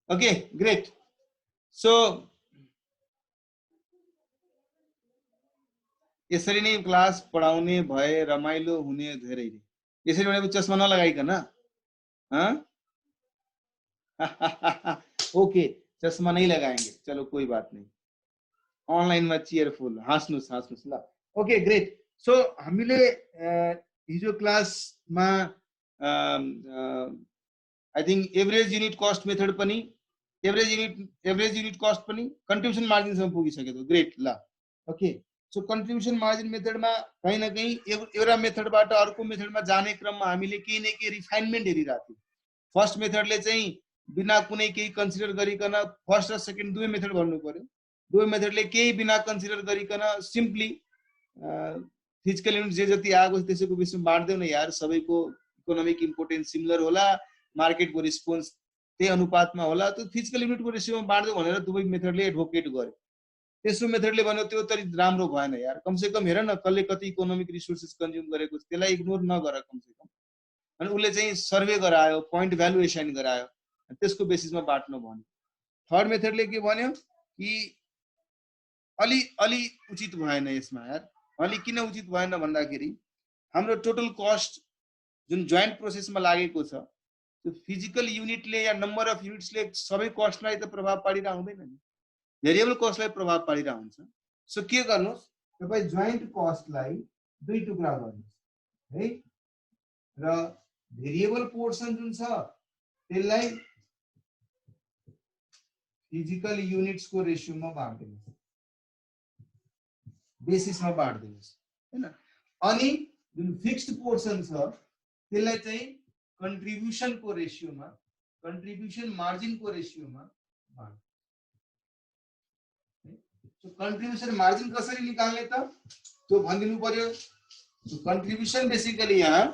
Okay great. So यसरी नै class पढाउने भए रमाइलो हुने धेरै। यसरी भनेको चस्मा नलगाइकन ओके चस्मा नहीं लगाएंगे, चलो कोई बात नहीं। ऑनलाइन में चीयरफुल हाँस्नुस् हाँस्नुस् ल। Okay great. सो हामीले हिजो क्लासमा I think average unit cost method पनि एभरेज युनिट कस्ट पनि कन्ट्रिब्युसन मार्जिनसम्म पुगिसकेको। ग्रेट ल। ओके सो कन्ट्रिब्युसन मार्जिन मेथडमा कहीँ न कहीँ एउटा मेथडबाट अर्को मेथडमा जाने क्रममा हामीले केही न केही रिफाइनमेन्ट हेरिरहेको थियौँ। फर्स्ट मेथडले चाहिँ बिना कुनै केही कन्सिडर गरिकन फर्स्ट र सेकेन्ड दुवै मेथड भन्नु पर्यो। दुवै मेथडले केही बिना कन्सिडर गरिकन सिम्पली फिजिकल युनिट जे जति आएको त्यसैको विषयमा बाँड्दैन यार, सबैको इकोनोमिक इम्पोर्टेन्स सिमिलर होला, मार्केटको रिस्पोन्स त्यही अनुपातमा होला, त्यो फिजिकल युनिटको रेसियोमा बाँड्दै भनेर दुवै मेथडले एडभोकेट गर्यो। तेस्रो मेथडले भन्यो त्यो त राम्रो भएन यार, कमसेकम हेर न कसले कति इकोनोमिक रिसोर्सेस कन्ज्युम गरेको छ, त्यसलाई इग्नोर नगर कमसेकम। अनि उसले चाहिँ सर्वे गरायो, पोइन्ट भ्यालु एसाइन गरायो, त्यसको बेसिसमा बाँट्न भन्यो। थर्ड मेथडले के भन्यो कि अलि उचित भएन यसमा यार। अलि किन उचित भएन भन्दाखेरि हाम्रो टोटल कस्ट जुन जोइन्ट प्रोसेसमा लागेको छ त्यो फिजिकल युनिटले या नम्बर अफ युनिट्सले सबै कस्टलाई त प्रभाव पारिरहेको हुँदैन नि, भेरिएबल कस्टलाई प्रभाव पारिरहेको हुन्छ। सो के गर्नुहोस्, तपाईँ जोइन्ट कस्टलाई दुई टुक्रा गर्नुहोस् है, र भेरिएबल पोर्सन जुन छ त्यसलाई फिजिकल युनिट्सको रेसियोमा बाँड्दिनुहोस्, बेसिसमा बाँड्दिनुहोस् हैन। अनि जुन फिक्स्ड पोर्सन छ त्यसलाई चाहिँ कन्ट्रिब्युसनको रेसियोमा, कन्ट्रिब्युसन मार्जिनको रेसियोमा बाँड्नु। सो कन्ट्रिब्युसन मार्जिन कसरी निकाल्ने त त्यो भनिदिनु पर्यो। कन्ट्रिब्युसन बेसिकली यहाँ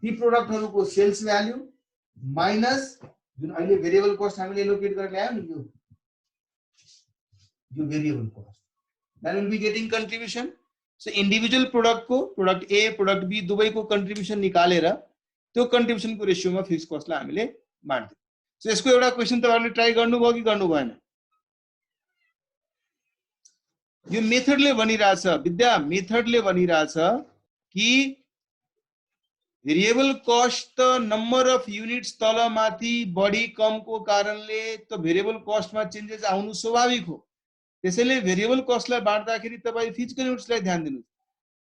ती प्रोडक्टहरूको सेल्स भ्याल्यु माइनस जुन अहिले भेरिएबल कस्ट हामीले एलोकेट गरेर ल्यायौँ नि, यो variable cost, that will be getting contribution. So individual product को, प्रोडक्ट ए प्रोडक्ट बी दुवैको कन्ट्रिब्युसन निकालेर त्यो कन्ट्रिब्युसनको रेशियोमा फिक्स कस्टलाई हामीले बाँड्दियौँ। सो यसको एउटा क्वेशन तपाईहरुले ट्राई गर्नुभयो कि गर्नु भएन? यो मेथडले भनिरहेछ विद्या, मेथडले भनिरहेछ कि भेरिएबल कस्ट त नम्बर अफ युनिट्स तलमाथि बढी कमको कारणले त भेरिएबल कस्टमा चेन्जेस आउनु स्वाभाविक हो। त्यसैले भेरिएबल कस्टलाई बाँड्दाखेरि तपाईँ फिजिकल युनिट्सलाई ध्यान दिनुहोस्,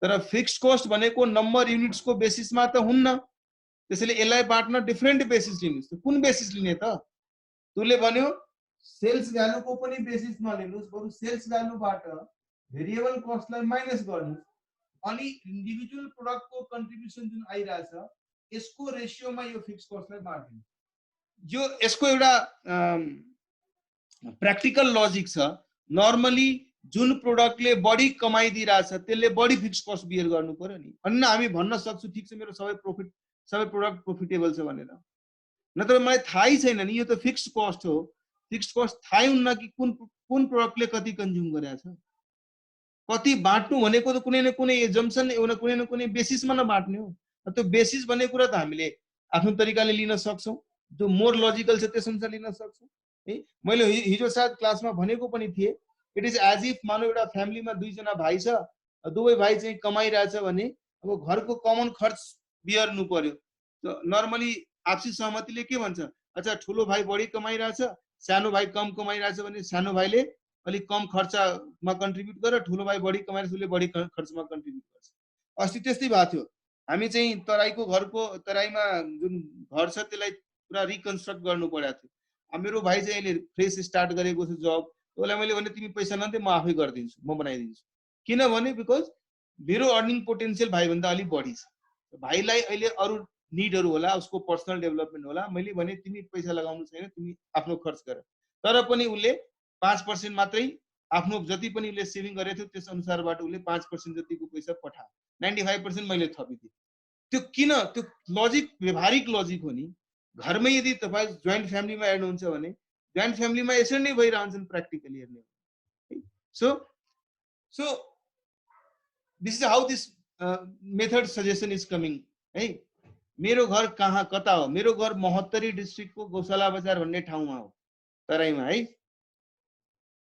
तर फिक्स्ड कस्ट भनेको नम्बर युनिट्सको बेसिसमा त हुन्न, त्यसैले यसलाई बाँड्न डिफरेन्ट बेसिस लिनुहोस्। कुन बेसिस लिने त? तुले भन्यो सेल्स भ्यालुको पनि बेसिस नलिनुहोस्, बरु सेल्स भ्यालुबाट भेरिएबल कस्टलाई माइनस गर्नुहोस्, अनि इन्डिभिजुअल प्रोडक्टको कन्ट्रिब्युसन जुन आइरहेछ यसको रेशियोमा यो फिक्स कस्टलाई बाँड्दिनु। यो यसको एउटा प्र्याक्टिकल लजिक छ। नर्मली जुन प्रोडक्टले बढी कमाइ दिइरहेछ त्यसले बढी फिक्स कस्ट बियर गर्नु पर्यो नि, अनि हामी भन्न सक्छु ठिक छ मेरो सबै प्रोडक्ट प्रॉफिटेबल छ भनेर। नत्र मलाई थाहै छैन नि, यो त फिक्स्ड कस्ट हो, फिक्स्ड कस्ट थाहै हुन्न कि कुन प्रोडक्टले कति कन्ज्युम गरेछ, कति बाँट्नु भनेको त कुनै न कुनै एजम्पसन एउटा कुनै न कुनै बेसिसमा न बाँट्ने हो। त्यो बेसिस भन्ने कुरा त हामीले आफ्नो तरिकाले लिन सक्छौं, जो मोर लजिकल छ त्यस अनुसार लिन सक्छौं है। मैले हिजो सायद क्लासमा भनेको पनि थिए, इट इज एज इफ मानौ एउटा फ्यामिलीमा दुईजना भाइ छ, दुवै भाइ चाहिँ कमाइरहेछ भने अब घरको कमन खर्च बिहोर्नु पर्यो। नर्मली आपसी सहमतिले के भन्छ, अच्छा ठुलो भाइ बढी कमाइरहेछ, सानो भाइ कम कमाइरहेछ भने सानो भाइले अलिक कम खर्चमा कन्ट्रिब्युट गरेर ठुलो भाइ बढी कमाइरहेछ उसले बढी खर्चमा कन्ट्रिब्युट गर्छ। अस्ति त्यस्तै भएको थियो, हामी चाहिँ तराईको घरको तराईमा जुन घर छ त्यसलाई पुरा रिकन्स्ट्रक्ट गर्नु परेको थियो। मेरो भाइ चाहिँ अहिले फ्रेस स्टार्ट गरेको छ जब, उसलाई मैले भने तिमी पैसा नदे म आफै गरिदिन्छु, म बनाइदिन्छु। किनभने बिकज मेरो अर्निङ पोटेन्सियल भाइभन्दा अलिक बढी छ, भाइलाई अहिले अरू निडहरू होला, उसको पर्सनल डेभलपमेन्ट होला, मैले भने तिमी पैसा लगाउनु छैन, तिमी आफ्नो खर्च गर। तर पनि उसले 5% मात्रै आफ्नो जति पनि उसले सेभिङ गरेको थियो त्यस अनुसारबाट उसले 5% जतिको पैसा पठायो, 95% मैले थपिदिएँ। त्यो किन? त्यो लजिक व्यवहारिक लजिक हो नि। घरमै यदि तपाईँ जोइन्ट फ्यामिलीमा हेर्नुहुन्छ भने जोइन्ट फ्यामिलीमा यसरी नै भइरहन्छन् प्र्याक्टिकली हेर्ने। So this is how this method suggestion is coming है। मेरो घर कहाँ कता हो? मेरो घर महोत्तरी डिस्ट्रिक्टको गौशाला बजार भन्ने ठाउँमा हो। तराईमा है।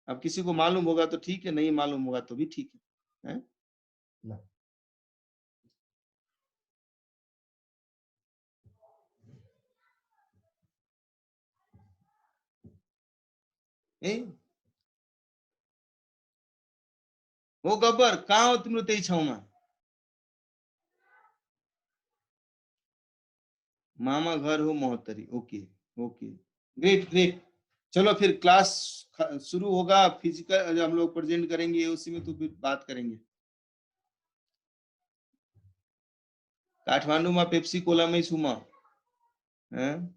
अब किसी को मालूम होगा तो ठीक है, नहीं मालूम होगा तो भी ठीक है, हैं? ए हो गब्बर, कहाँ हो तिम्रो त्यही ठाउँमा? मामा घर हो Mahottari. Okay okay, great great. चलो फिर क्लास शुरू होगा, फिजिकल हम लोग प्रेजेंट करेंगे उसी में, तो फिर बात करेंगे। काठमाडौँमा पेप्सी कोलामै छु म, हैं?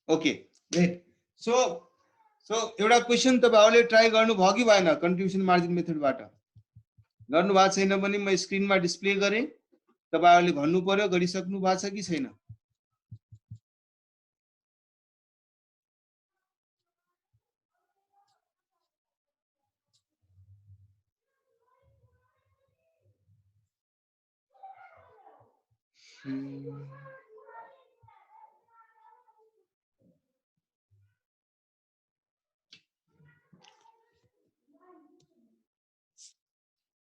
Okay great. सो एउटा क्वेसन तपाईहरुले ट्राई गर्नुभयो कि भएन? कन्ट्रिब्युसन मार्जिन मेथडबाट गर्नुभएको छैन भने म स्क्रिनमा डिस्प्ले गरेँ, तपाईहरुले भन्नु पर्यो गरिसक्नु भएको छ कि छैन।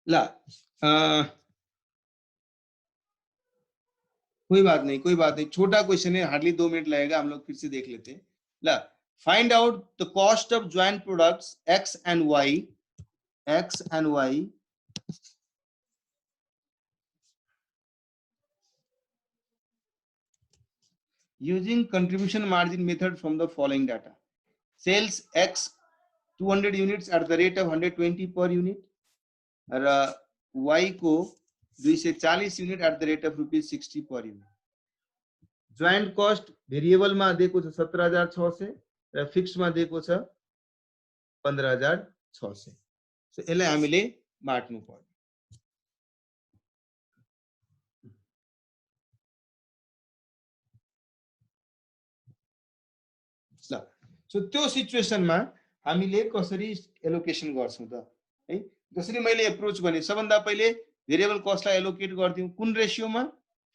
ला कोई बात नहीं, कोई बात नहीं, छोटा क्वेश्चन है, हार्डली 2 मिनट लगेगा, हम लोग फिर से देख लेते हैं। ला find out the cost of joint products X and Y using contribution margin method from the following data. Sales X 200 units at the rate of 120 per unit, और Y को 240 unit at the rate of ₹60 per unit. Joint cost variable में दिएको छ 17,600 र fixed में दिएको छ 15,600। So यसलाई हामीले बाट्नु पर्यो। सो त्यो सिचुएसनमा हामीले कसरी एलोकेसन गर्छौं त है? जसरी मैले एप्रोच भने सबभन्दा पहिले भेरिएबल कस्टलाई एलोकेट गर्दियौ, कुन रेशियोमा?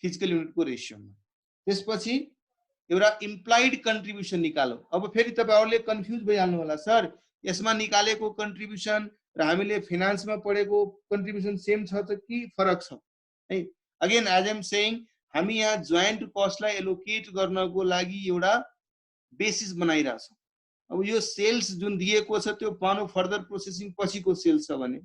फिजिकल युनिटको रेशियोमा। त्यसपछि एउटा इम्प्लाइड कन्ट्रिब्युसन निकालौ। अब फेरि तपाईहरुले कन्फ्युज भइहाल्नु होला, सर यसमा निकालेको कन्ट्रिब्युसन र हामीले फाइनान्समा पढेको कन्ट्रिब्युसन सेम छ त कि फरक छ है? अगेन एज एम सेइङ, हामी यहाँ जोइन्ट कस्टलाई एलोकेट गर्नको लागि एउटा बेसिस बनाइराछौं। अब यो सेल्स जुन दिएको छ त्यो पानो फर्दर प्रोसेसिङ पछिको सेल्स छ भने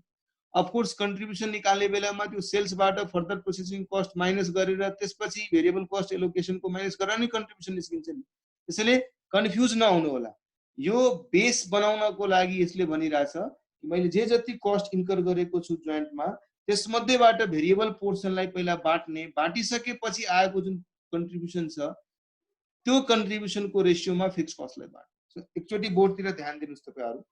अफ कोर्स कन्ट्रिब्युसन निकाल्ने बेलामा त्यो सेल्सबाट फर्दर प्रोसेसिङ कस्ट माइनस गरेर त्यसपछि भेरिएबल कस्ट एलोकेसनको माइनस गरेर नै कन्ट्रिब्युसन निस्किन्छ नि। त्यसैले कन्फ्युज नहुनु होला। यो बेस बनाउनको लागि यसले भनिराछ कि मैले जे जति कस्ट इन्कर गरेको छु जोइन्टमा त्यसमध्येबाट भेरिएबल पोर्सनलाई पहिला बाट्ने, बाटिसकेपछि आएको जुन कन्ट्रिब्युसन छ त्यो कन्ट्रिब्युसनको रेशियोमा फिक्स कस्टलाई बाट्ने। सो एकचोटी बोर्डतिर ध्यान दिनुस् तपाईहरु।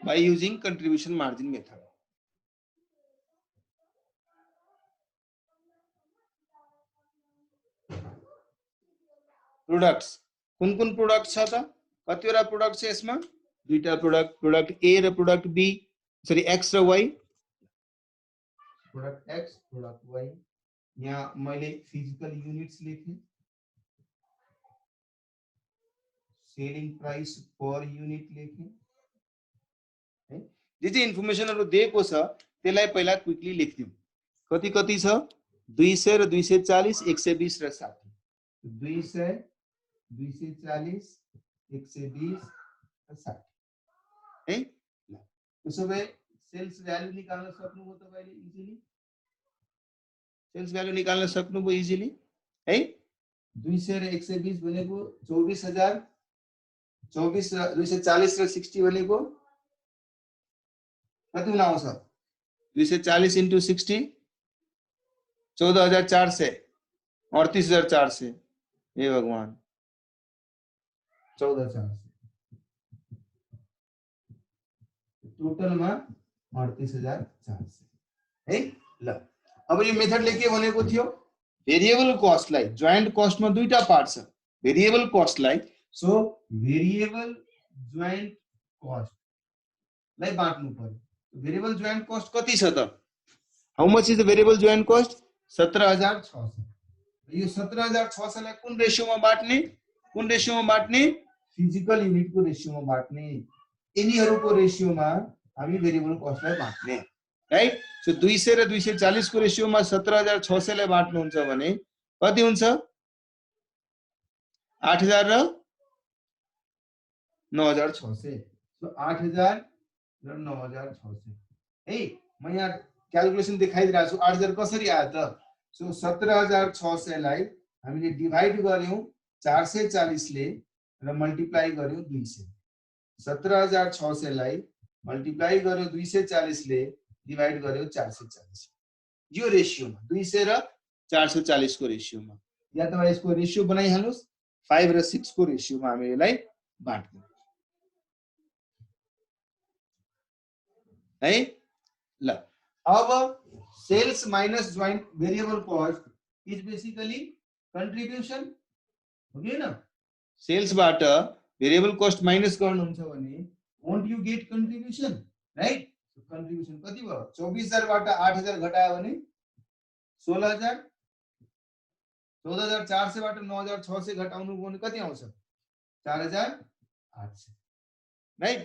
By using contribution margin method. Products कुन प्रोडक्ट छ त? कतिवटा प्रोडक्ट छ यसमा? दुईटा प्रोडक्ट, प्रोडक्ट ए र प्रोडक्ट बी, सरी एक्स र Y. Product X, product Y. यहाँ मैले फिजिकल युनिट्स लेखे, सेलिङ प्राइस पर युनिट लेखे है। जे जे इन्फर्मेसनहरु दिएको छ त्यसलाई पहिला क्विकली लेख्दियौ। कति कति छ? 200 र 240, 120 र 60। 200, 240, 120 र 60 है। त्यसो भए सेल्स भ्यालु निकाल्न सक्नुभयो तपाईले इजिली। सेल्स भ्यालु निकाल्न सक्नुभयो इजिली है। 200 र 120 भनेको 24,000, 24 र 240 र 60 भनेको कति हुन आउँछ? 240 into 60 14,400 38,400 हे भगवान 14,400 टोटल में 38,400 है ल। अब यो मेथडले के भनेको थियो भेरिएबल कस्टलाई जोइन्ट कस्टमा दुईटा पार्ट छ भेरिएबल कस्टलाई सो भेरिएबल जोइन्ट कस्टलाई बाट्नु पर्यो भेरिएबल जोइन्ट कस्ट कति छ त how much is the variable joint cost 17,600 यो 17,600 लाई कुन रेशियोमा बाट्ने फिजिकल युनिटको रेशियोमा बाट्ने यिनीहरुको रेशियोमा हामी भेरिएबल कस्टलाई बाट्ने राइट सो 200 र 240 को रेशियोमा 17,600 लाई बाट्नुहुन्छ भने कति हुन्छ 8,000 र 9,600 सो 8,000 र 9,600 है म यहाँ क्याल्कुलेसन देखाइदिरहेको छु 8,000 कसरी आयो त सो 17,600 लाई हामीले डिभाइड गर्यौं 440 ले र मल्टिप्लाई गर्यौं 200 17,600 लाई मल्टिप्लाई गर्यो 240 ले डिवाइड गर्यो 440 यो रेशियोमा 200 र 440 को रेशियोमा या त यसको रेशियो बनाइहाल्नुस् 5 र 6 को रेशियोमा हामी यसलाई बाट्छौं है ल अब sales minus joint variable cost is basically contribution हो गयो न सेल्स बाट वेरिएबल कॉस्ट माइनस गर्नुहुन्छ भने won't you get contribution right contribution कति भयो 24,000 बाट 8,000 घटायो भने 16,000 14,400 बाट 9,600 घटाउनु भने कति आउँछ 4,800 राइट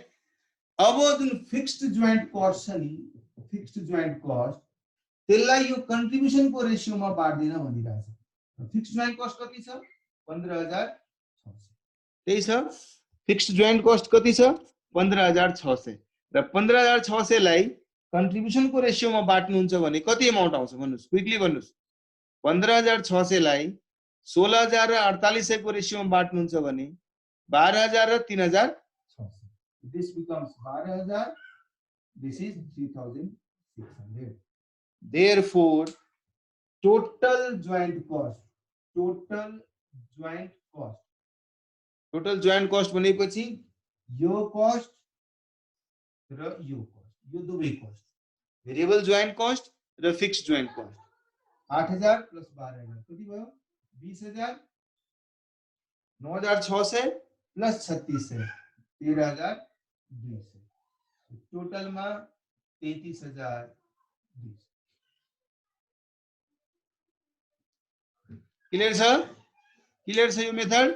अब जुन फिक्स्ड जोइन्ट कस्ट छ नि फिक्स्ड जोइन्ट कस्ट त्यसलाई यो कन्ट्रिब्युसन को रेशियोमा बाट्दिन भनिरहेछ फिक्स्ड जोइन्ट कस्ट कति छ 15,600 त्यही छ फिक्स्ड जोइन्ट कस्ट कति छ 15,600 र 15,600 लाई कन्ट्रिब्युसन को रेशियोमा बाट्नुहुन्छ भने कति अमाउन्ट आउँछ भन्नुस् क्विकली भन्नुस् 15,600 लाई 16,000 र 4800 को रेशियोमा बाट्नुहुन्छ भने 12,000 र 3,600 this becomes 12,000 this is 3,600 therefore total joint cost भनेपछि यो कस्ट र यो कस्ट यो दुवै कस्ट भेरिएबल जोइन्ट कस्ट र फिक्स्ड जोइन्ट कस्ट 8,000 प्लस 12,000 कति भयो 20,000 9,600 प्लस 3,600 13,200 टोटल में 33,200 क्लियर छ यो मेथड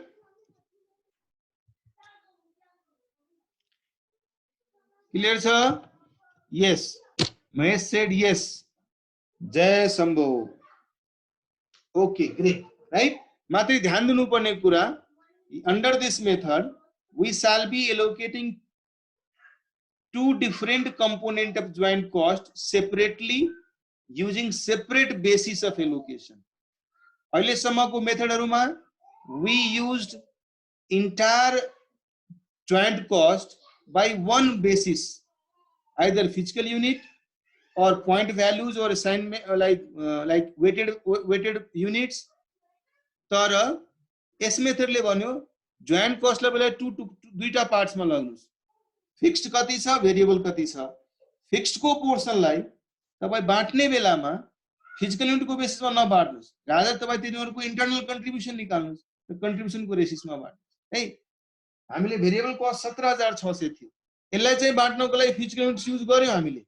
क्लियर छ यस महेश सेड यस जय शंभो ओके ग्रेट राइट मात्रै ध्यान दिनुपर्ने कुरा under this method we shall be allocating two different component of joint cost separately using separate basis of allocation अहिलेसम्मको मेथडहरुमा we used entire joint cost by one basis either physical unit or point values or assignment like weighted units तर यस मेथडले भन्यो joint cost लाई बेला दुईटा parts में लग्नुस् fixed कति छ variable कति छ फिक्स्ड को पोर्सन लाई तपाई बाट्ने बेलामा फिजिकल युनिट को बेसिस में नबाट्नुस् रादर तपाई तिनीहरुको इंटरनल कन्ट्रिब्युसन निकाल्नुस् र कन्ट्रिब्युसन को रेशियोमा बाट्नुस् है हामीले भेरिएबल कस्ट 17,600 थियो यसलाई चाहिँ बाट्नको लागि फिजिकल युनिट्स युज गर्यौ हामीले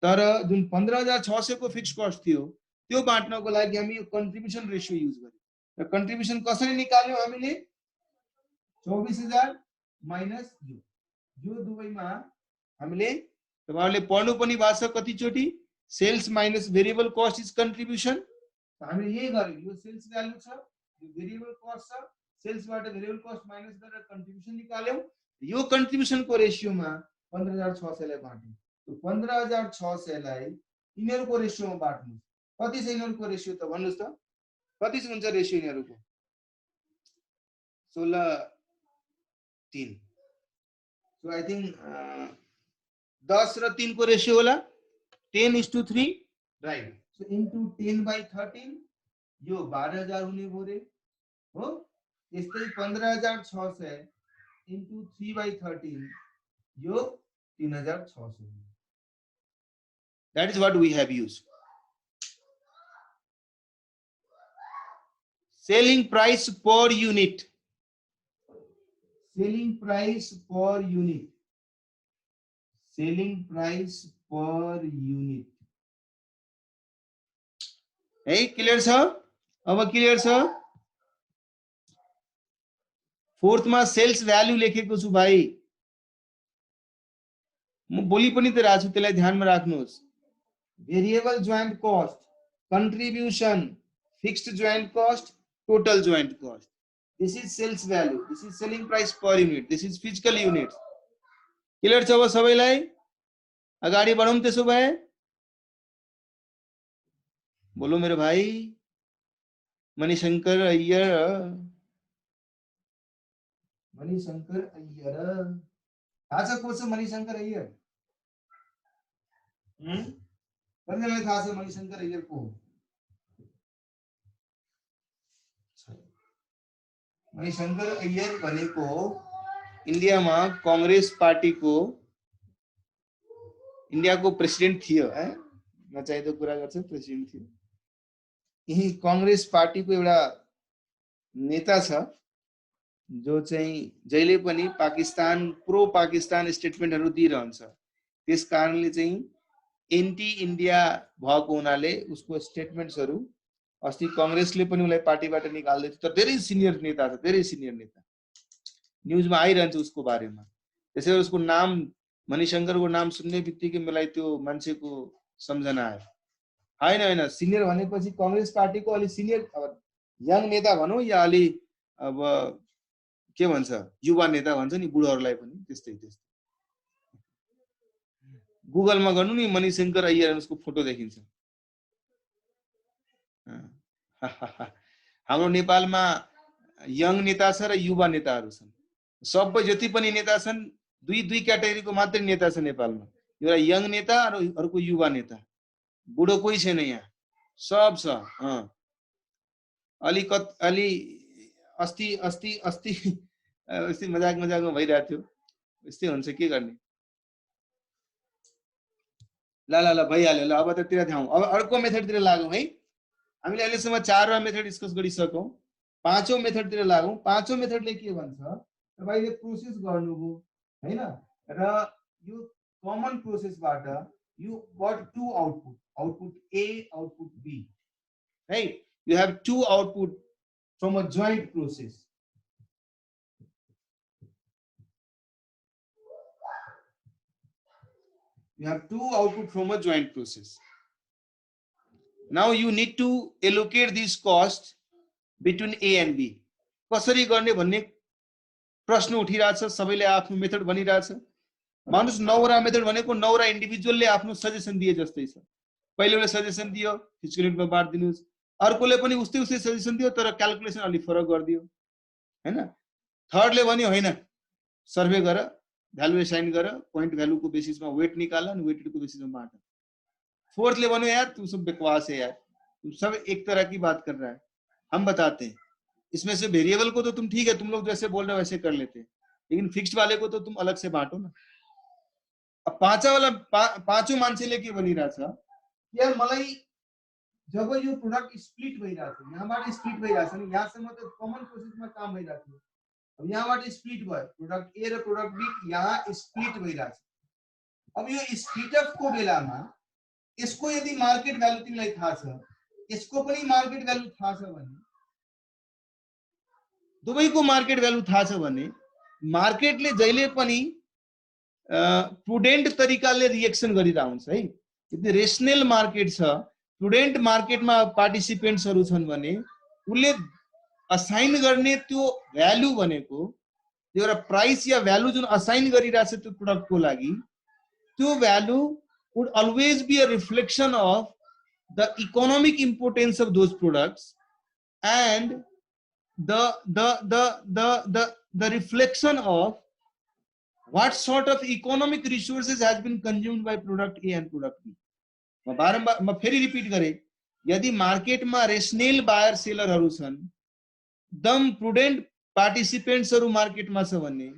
तर जुन 15,600 को फिक्स्ड कस्ट थियो त्यो बाट्नको लागि हामी यो कन्ट्रिब्युसन रेशियो युज गर्यौ र कन्ट्रिब्युसन कसरी निकाल्यौ हामीले 24,000 माइनस यो दुवैमा हामीले तपाईहरुले पढ्नु पनि भएको छ कति चोटी sales minus variable cost is contribution हामीले यही गर्यौ यो सेल्स भ्यालु छ यो भेरिएबल कस्ट छ सेल्स बाट भेरिएबल कस्ट माइनस गरेर कन्ट्रिब्युसन निकाल्यौ यो कन्ट्रिब्युसन को रेशियोमा 15,600 लाई बाट्यौ तो 15,600 लाई यिनीहरुको रेशियोमा बाट्नु कति छ यिनीहरुको रेशियो त भन्नुस् त कति हुन्छ रेशियो यिनीहरुको 16:3 so I think 10 र 3 को रेशियो होला 10:3 राइट। सो इन्टु 10/13 यो 12,000 हुने भोरे हो। त्यस्तै 15,600 इन्टु 3/13 यो 3,600। That is what we have used. Selling price per unit. Selling price per unit. Selling price per unit. Hey, clear sir? अब क्लियर छ? फोर्थ मा सेल्स भ्यालु लेखेको छु भाइ। म बोली पनि त राख्छु, त्यसलाई ध्यानमा राख्नुहोस्। Variable joint cost, contribution, fixed joint cost, total joint cost. This is sales value. This is selling price per unit. This is physical units. Clear छ अब सबैलाई? अगाडि बढौं त्यसो भए। बोलो मेरो भाइ मणिशंकर अय्यर। मणिशंकर अय्यर थाहा छ को छ मणिशंकर अय्यर? कतिजनालाई थाहा छ मणिशंकर अय्यर को? मणिशंकर अय्यर भनेको इन्डियामा कांग्रेस पार्टीको इन्डियाको प्रेसिडेन्ट थियो है, नचाहिँदो कुरा गर्छ, प्रेसिडेन्ट थियो। यही कांग्रेस पार्टीको एउटा नेता छ जो चाहिँ जहिले पनि पाकिस्तान प्रो पाकिस्तान स्टेटमेन्टहरु दिइरहन्छ। त्यस कारणले चाहिँ एन्टी इन्डिया भएको हुनाले उसको स्टेटमेन्ट्सहरु अस्ति कांग्रेसले पनि उलाई पार्टीबाट निकाल्दै थियो। तर धेरै सिनियर नेता छ, धेरै सिनियर नेता, न्यूजमा आइरहन्छ उसको बारेमा। त्यसैले उसको नाम मणिशंकरको नाम सुन्ने बित्तिकै मलाई त्यो मान्छेको सम्झना आयो। हैन हैन, सिनियर भनेपछि कांग्रेस पार्टीको अलि सिनियर, अब यङ नेता भनौं या अलि अब के भन्छ युवा नेता भन्छ नि बुढोहरुलाई पनि, त्यस्तै त्यस्तै। गुगलमा गर्नु नि मणिशंकर अय्यर, उसको फोटो देखिन्छ। हाम्रो नेपालमा यङ नेता छ र युवा नेताहरु छन्। सबै जति पनि नेता छन् दुई दुई क्याटेगोरीको मात्रै नेता छ नेपालमा। एउटा यङ नेता र अर्को युवा नेता। बुढो कोही छैन यहाँ, सब छ। अलि अस्ति अस्ति अस्ति अस्ति मजाकमा भइरहेको थियो। यस्तै हुन्छ, के गर्ने। ल ल ल भइहाल्यो। ल अब त तिर ध्याउ। अब अर्को मेथडतिर लागौं है। हामीले अहिलेसम्म 4वटा मेथड डिस्कस गरिसकौं। 5औं मेथडतिर लागौं। 5औं मेथडले के भन्छ, तपाईले प्रोसेस गर्नुभयो हैन, र यो common प्रोसेसबाट you got two output, output A, output B, right? You have two output from a joint process. You have two output from a joint process. Now you need to allocate these costs between A and B. कसरी गर्ने भन्ने प्रश्न उठिरहेछ, सबैले आफ्नो method भनिरहेछ। मानुस 9वटा method भनेको 9वटा इन्डिभिजुअलले आफ्नो suggestion दिए जस्तै छ। पहिलोले सजेसन दियो फिजिकल युनिटमा बाँड्दिनुस्, अर्कोले पनि उस्तै सजेसन दियो तर क्याल्कुलेसन अलि फरक गर्दियो हैन। थर्डले भन्यो हैन, सर्वे गर, भ्यालु असाइन गर, पॉइंट भ्यालु को बेसिसमा वेट निकाल अनि वेटेड को बेसिसमा बाँट। फोर्थले भन्यो यार तू सब बकवास है यार, तू सब एक तरह की बात कर रहा है, हम बताते हैं इसमें से वेरिएबल को तो तुम ठीक है, तुम लोग जैसे बोल रहे हो वैसे कर लेते हैं, लेकिन फिक्स्ड वाले को तो तुम अलग से बाँटो ना। अब पाँचौं मान्छेले के भनिरहेछ, यार मलाई जब यो प्रोडक्ट स्प्लिट भइरहेछ, यहाँबाट स्प्लिट भइरहेछ नि, यहाँसम्म त कमन प्रोसेसमा काम भइरहेछ। अब यहाँबाट स्प्लिट भयो, प्रोडक्ट ए र प्रोडक्ट बी यहाँ स्प्लिट भइरहेछ। अब यो स्प्लिट अफ को बेलामा यसको यदि मार्केट भ्यालु तिमीलाई थाहा छ, यसको पनि मार्केट भ्यालु थाहा छ भने, दुवैको मार्केट भ्यालु थाहा छ भने मार्केटले जहिले पनि प्रुडेन्ट तरिकाले रिएक्सन गरिरहेको हुन्छ है। यदि रेशनल मार्केट छ, प्रुडेन्ट मार्केटमा पार्टिसिपेन्ट्सहरु छन् भने उले असाइन गर्ने त्यो भ्यालु भनेको एउटा प्राइस या भ्यालु जुन असाइन गरिरहेछ त्यो प्रोडक्टको लागि, त्यो value would always be a reflection of the economic importance of those products and the reflection of what sort of economic resources has been consumed by product A and product B. म बारम्बार म फेरि repeat गरे, यदि मार्केटमा rational buyer सेलरहरू छन्, दम प्रुडेन्ट पार्टिसिपेन्ट्सहरू मार्केटमा छ भने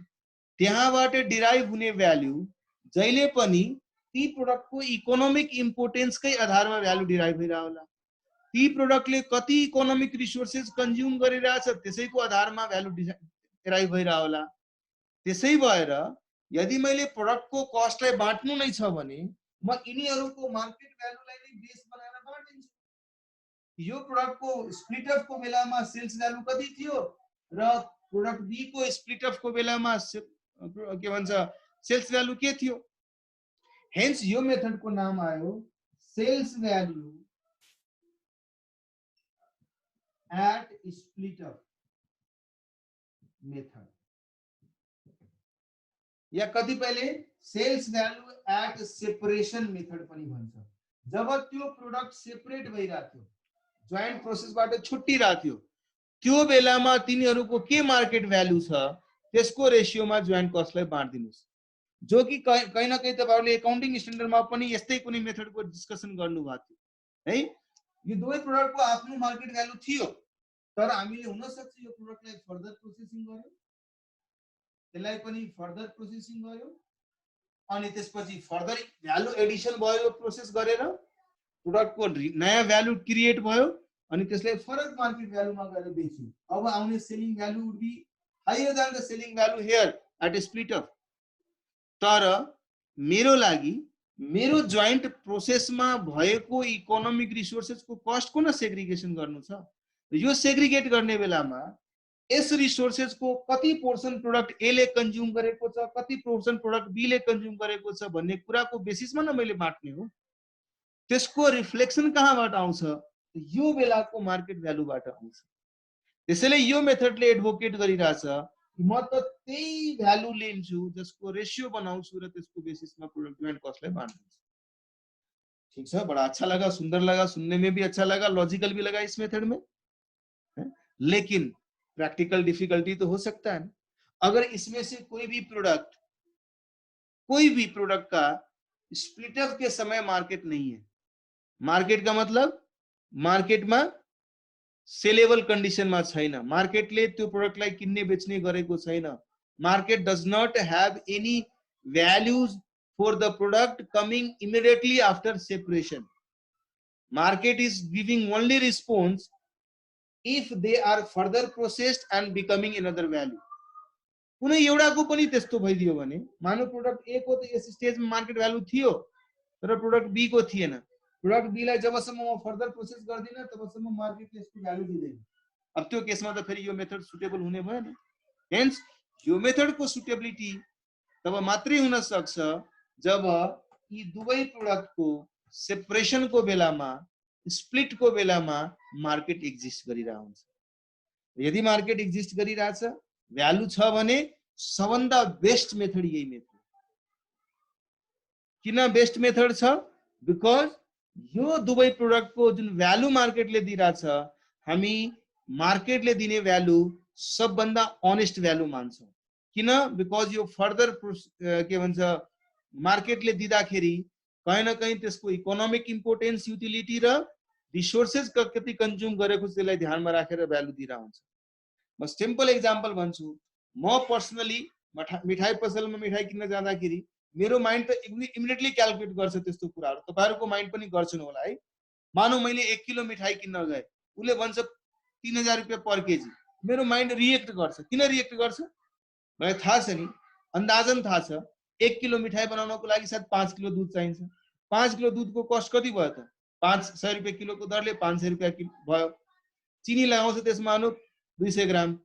त्यहाँबाट डिराइभ हुने भ्यालु जहिले पनि ती प्रोडक्टको इकोनोमिक इम्पोर्टेन्सकै आधारमा भ्यालु डिराइभ भइरह होला। ती प्रोडक्टले कति इकोनोमिक रिसोर्सेस कन्ज्युम गरिरहेछ त्यसैको आधारमा भ्यालु डिराइभ भइरह होला। त्यसै भएर यदि मैले प्रोडक्टको कस्टलाई बाँट्नु नै छ भने म यिनीहरूको मार्केट भ्यालुलाई नै बेस बनाएर बाँडिदिन्छु। यो प्रोडक्टको स्प्लिट अफ को बेलामा सेल्स भ्यालु कति थियो र प्रोडक्ट बी को स्प्लिट अफ को बेलामा के भन्छ सेल्स भ्यालु के थियो। हेन्स यो मेथड को नाम आयो sales value at split off method, या कतिपयले sales value at separation method पनि भन्छ। जब त्यो प्रोडक्ट सेपरेट भइराथ्यो, जोइन्ट प्रोसेसबाट छुट्टिराथ्यो, त्यो बेलामा तिनीहरूको के मार्केट भ्यालु छ त्यसको रेशियोमा जोइन्ट कस्टलाई बाँड्दिनुस्। जो कि कहीं न कहीं तपाईहरुले एकाउन्टिङ स्ट्यान्डर्डमा पनि यस्तै कुनै मेथडको डिस्कसन गर्नु भएको थियो है। यो दुवै प्रोडक्टको आफ्नो मार्केट भ्यालु थियो, तर हामीले हुन सक्छ यो प्रोडक्टलाई फर्दर प्रोसेसिङ गर्यो, त्यसलाई पनि फर्दर प्रोसेसिङ गर्यो, अनि त्यसपछि फर्दर भ्यालु एडिसन भयो, प्रोसेस गरेर प्रोडक्टको नयाँ भ्यालु क्रिएट भयो अनि त्यसलाई फरक मार्केट भ्यालुमा गएर बेच्यो। अब आउने selling value would be higher than the selling value here at split off. तर मेरो लागि मेरो जोइन्ट प्रोसेसमा भएको इकोनोमिक रिसोर्सेसको कस्टको न सेग्रिगेसन गर्नु छ। यो सेग्रिगेट गर्ने बेलामा यस रिसोर्सेसको कति पोर्सन प्रोडक्ट ए ले कन्ज्युम गरेको छ, कति पोर्सन प्रोडक्ट बी ले कन्ज्युम गरेको छ भन्ने कुराको बेसिसमा न मैले बाँट्ने हो। त्यसको रिफ्लेक्सन कहाँबाट आउँछ? यो बेलाको मार्केट भ्यालुबाट आउँछ। त्यसैले यो मेथडले एडभोकेट गरिरहेछ म त त्यही भ्यालु लिन्छु जसको रेशियो बनाउँछु र त्यसको बेसिसमा प्रोडक्ट जोइन्ट कस्टलाई बाँड्छु। ठीक छ, बड़ा अच्छा लगा, सुंदर लगा, सुनने में भी अच्छा लगा, लॉजिकल भी लगा इस मेथड में है? लेकिन प्रैक्टिकल डिफिकल्टी तो हो सकता है। अगर इसमें से कोई भी प्रोडक्ट का स्प्लिट अप के समय मार्केट नहीं है, मार्केट का मतलब मार्केट में सेलेबल कंडीशन में छैन, मार्केटले त्यो प्रोडक्टलाई किन्ने बेच्ने गरेको छैन, market does not have any values for the product coming immediately after separation. Market is giving only response if they are further processed and becoming another value. कुनै एउटाको पनि त्यस्तो भइदियो भने मानव प्रोडक्ट ए को त यस स्टेजमा मार्केट भ्यालु थियो तर प्रोडक्ट बी को थिएन, प्रोडक्ट बी लाई जबसम्म म फर्दर प्रोसेस गर्दिन तबसम्म मार्केटले यसको भ्यालु दिँदैन। अब त्यो केसमा त फेरि यो मेथड सुटेबल हुने भएन। हेन्स यो मेथडको सुटेबिलिटी तब मात्रै हुन सक्छ जब यी दुवै प्रोडक्टको सेपरेसनको बेलामा, स्प्लिटको बेलामा मार्केट एक्जिस्ट गरिरहेको हुन्छ। यदि मार्केट एक्जिस्ट गरिरहेछ, भ्यालु छ भने सबभन्दा बेस्ट मेथड यही मेथड। किन बेस्ट मेथड छ? बिकज यो दुवै प्रोडक्टको जुन भ्यालु मार्केटले दिइरहेछ हामी मार्केटले दिने भ्यालु सबभन्दा अनेस्ट भ्यालु मान्छौँ। किन? बिकज यो फर्दर के भन्छ मार्केटले दिँदाखेरि कहीं न कहीं त्यसको इकोनोमिक इम्पोर्टेन्स, युटिलिटी र रिसोर्सेस कति कन्ज्युम गरेको त्यसलाई ध्यानमा राखेर भ्यालु दिइरा हुन्छ। म सिम्पल एक्जाम्पल भन्छु, म पर्सनली मिठाई पसलमा मिठाई किन्न जाँदाखेरि मेरो माइन्ड त इमिडिएटली क्याल्कुलेट गर्छ त्यस्तो कुराहरू, तपाईहरुको माइन्ड पनि गर्छन् होला है। मानौ मैले 1 किलो मिठाई किन्न गए, उले भन्छ 3000 रुपैयाँ पर केजी, मेरो माइन्ड रिएक्ट गर्छ। किन रिएक्ट गर्छ? मलाई थाहा छ नि, अन्दाजन थाहा छ 1 किलो मिठाई बनाउनको लागि सायद 5 किलो दूध चाहिन्छ। 5 किलो दूधको कस्ट कति भयो त? 500 रुपैयाँ किलोको दरले 500 रुपैयाँ भयो। चिनी लगाउँछ त्यसमा 200 ग्राम,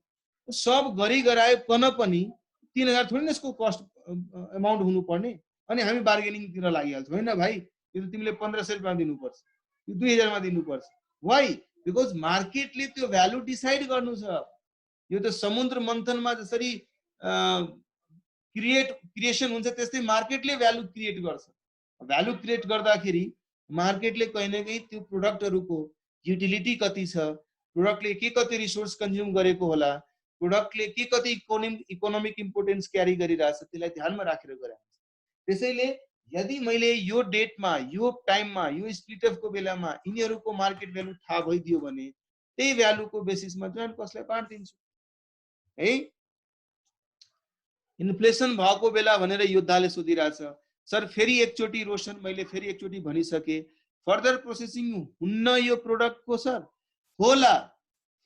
सब गरी गराए पनि 3000 थोरै न यसको कस्ट अमाउन्ट हुनु पर्ने। अनि हामी बार्गेनिङ तिर लागिहाल्छौँ, हैन भाइ यो त तिमीले 1500 रुपैयाँ दिनुपर्छ, यो 2000 मा दिनुपर्छ। व्हाई? बिकज मार्केटले त्यो भ्यालु डिसाइड गर्नु छ। यो त समुद्र मन्थनमा जसरी क्रिएसन हुन्छ त्यस्तै मार्केटले भ्यालु क्रिएट गर्छ। भ्यालु क्रिएट गर्दाखेरि मार्केटले कहीं न कहीं त्यो प्रोडक्टहरुको युटिलिटी कति छ, प्रोडक्टले के कति रिसोर्स कन्ज्युम गरेको होला, प्रोडक्टले के कति इकोनोमिक इम्पोर्टेन्स क्यारी गरिरहेछ त्यसलाई ध्यानमा राखेर गरेको हुन्छ। त्यसैले यदि मैले यो डेटमा यो टाइममा यो स्प्लिट अफको बेलामा यिनीहरूको मार्केट भ्यालु थाहा भइदियो भने त्यही भ्यालुको बेसिसमा जोइन्ट कस्टलाई बाँडिदिन्छु है। इन्फ्लेसन भएको बेला भनेर योद्धाले सोधिरहेछ सर फेरि एकचोटि रोशन मैले फेरि एकचोटि भनिसके फर्दर प्रोसेसिङ हुन्न यो प्रोडक्टको सर होला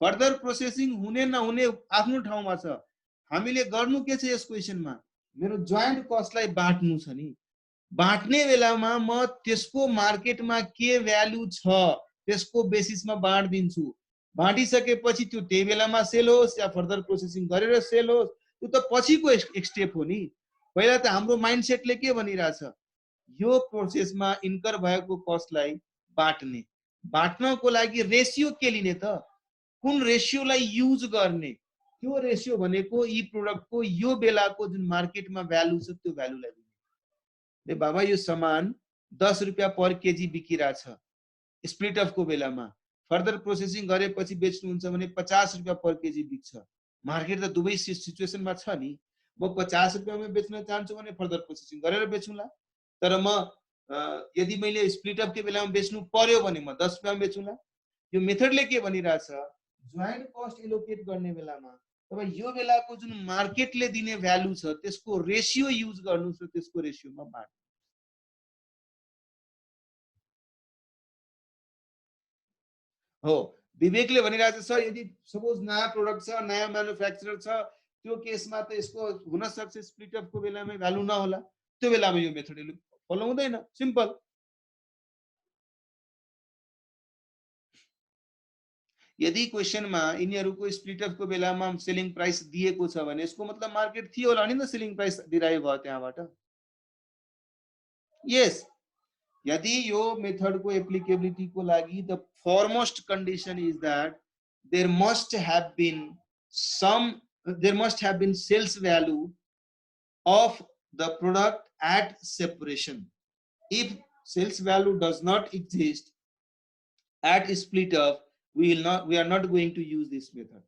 फर्दर प्रोसेसिङ हुने नहुने आफ्नो ठाउँमा छ हामीले गर्नु के छ यस क्वेशनमा मेरो जोइन्ट कस्टलाई बाँड्नु छ नि बाँड्ने बेलामा म त्यसको मार्केटमा के भ्यालु छ त्यसको बेसिसमा बाँड्दिन्छु बाँडिसकेपछि त्यो त्यही बेलामा सेल होस् या फर्दर प्रोसेसिङ गरेर सेल होस् त्यो त पछिको एक स्टेप हो नि पहिला त हाम्रो माइन्डसेटले के भनिरहेछ यो प्रोसेसमा इन्कर भएको कस्टलाई बाँट्ने बाँट्नको लागि रेशियो के लिने त कुन रेशियोलाई युज गर्ने त्यो रेशियो भनेको यी प्रोडक्टको यो बेलाको जुन मार्केटमा भ्यालु छ त्यो भ्यालुलाई दिने बाबा यो सामान 10 रुपैयाँ पर केजी बिकिरहेछ स्प्लिट अफको बेलामा फर्दर प्रोसेसिङ गरेपछि बेच्नुहुन्छ भने 50 रुपैयाँ पर केजी बिक्छ मार्केट त दुवै सिचुएसनमा छ नि म 50 रुपैयाँमा बेच्न चाहन्छु भने फर्दर प्रोसेसिङ गरेर बेचुला तर म यदि मैले स्प्लिट अफको बेलामा बेच्नु पर्यो भने म 10 रुपैयाँमा बेचुला यो मेथडले के भनिरहेछ जोइन्ट कस्ट एलोकेट गर्ने बेलामा तब यो बेलाको जुन मार्केटले दिने भ्यालु छ त्यसको रेशियो युज गर्नु छ त्यसको रेशियोमा बाँड्नु हो विवेकले भनिरहेछ सर यदि सपोज नयाँ प्रोडक्ट छ नयाँ म्यानुफ्याक्चरर छ त्यो केसमा त यसको हुन सक्छ स्प्लिट अफको बेलामा भ्यालु नहोला त्यो बेलामा यो मेथडले फलो हुँदैन सिम्पल यदि क्वेशनमा यिनीहरूको स्प्लिट अफको बेलामा सेलिङ प्राइस दिएको छ भने यसको मतलब मार्केट थियो होला नि त सेलिङ प्राइस डिराइभ भयो त्यहाँबाट यस यदि यो मेथड को एप्लिकेबिलिटी को लागि the foremost condition is that there must have been sales value of the product at separation. If sales value does not exist at split up, we are not going to use this method.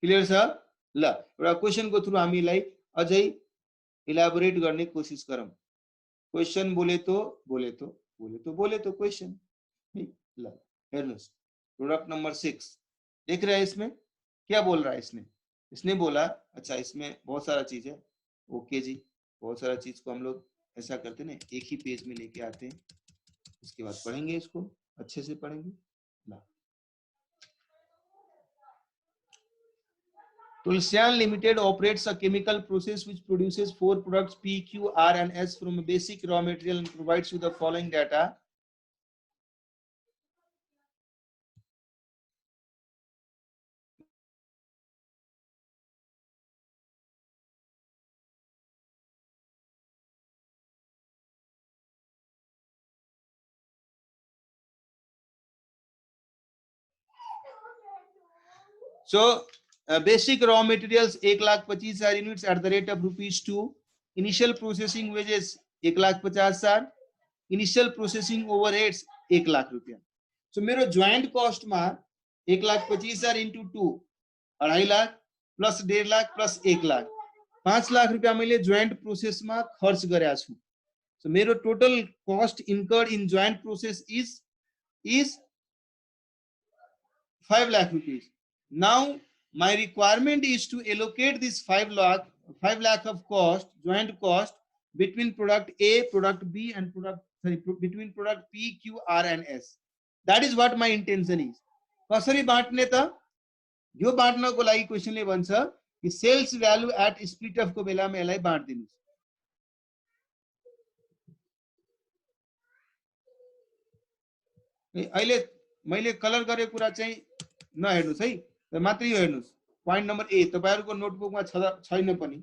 Clear sir? ल एउटा question को through हामीलाई अझै elaborate गर्ने कोशिश गरौँ question बोले तो क्वेशन ल हेर्नुस् प्रोडक्ट नंबर 6 देख रहे हैं इसमें क्या बोल रहा है इसने बोला अच्छा इसमें बहुत सारा चीज है ओके जी बहुत सारा चीज को हम लोग ऐसा करते ना एक ही पेज में लेके आते हैं उसके बाद पढ़ेंगे इसको अच्छे से पढ़ेंगे ना Tulsian Limited operates a chemical process which produces 4 products P, Q, R and S from a basic raw material and provides you the following data. So basic raw materials 1,25,000 units at the rate of ₹2. Initial processing wages 1,50,000. Initial processing overheads 1,00,000 रुपया. So मेरो joint cost मा 1,25,000 into 2 2.5 lakh plus 1.5 lakh plus 1 lakh 5 lakh रुपया मैले joint process मा खर्च गरेको छु. So मेरो total cost incurred in joint process is 5 lakh rupees. Now my requirement is to allocate this 5 lakh of cost, joint cost between product A, product B and between product P, Q, R and S. That is what my intention is. कसरी बाँट्ने त यो बाँट्नको लागि क्वेशनले भन्छ कि sales value at split off को बेलामा यसलाई बाँड्दिनुस्. अहिले मैले कलर गरे कुरा चाहिँ नहेर्नुस् है मात्रै यो हेर्नुस् पॉइंट नंबर ए तपाईहरुको नोटबुकमा छैन पनि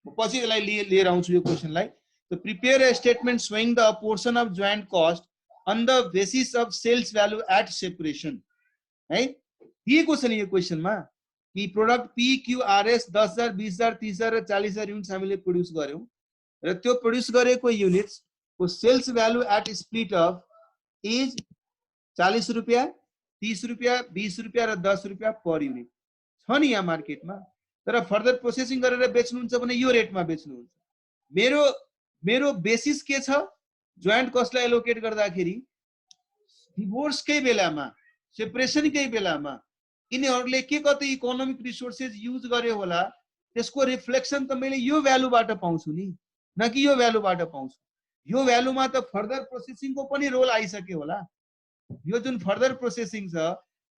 म पछि यसलाई लिएर आउँछु यो क्वेशनलाई. So prepare a statement showing the portion of joint cost on the basis of sales value at separation. है दिएको छ नि यो क्वेशनमा कि product P Q R S 10,000 20,000 30,000 र 40,000 युनिट्स हामीले प्रोड्युस गर्यौं र त्यो प्रोड्युस गरेको युनिट्स को sales value at split off is 40 रुपैयाँ 30 रुपैयाँ 20 रुपैयाँ र 10 रुपैयाँ पर युनिट छ नि यहाँ मार्केटमा. तर फर्दर प्रोसेसिङ गरेर बेच्नुहुन्छ भने यो रेटमा बेच्नुहुन्छ. मेरो मेरो बेसिस के छ जोइन्ट कस्टलाई एलोकेट गर्दाखेरि डिभोर्सकै बेलामा सेपरेसनकै बेलामा यिनीहरूले के कति इकोनोमिक रिसोर्सेस युज गर्यो होला त्यसको रिफ्लेक्सन त मैले यो भ्यालुबाट पाउँछु नि, न कि यो भ्यालुबाट पाउँछु। यो भ्यालुमा त फर्दर प्रोसेसिङको पनि रोल आइसक्यो होला। यो जुन फर्दर प्रोसेसिङ छ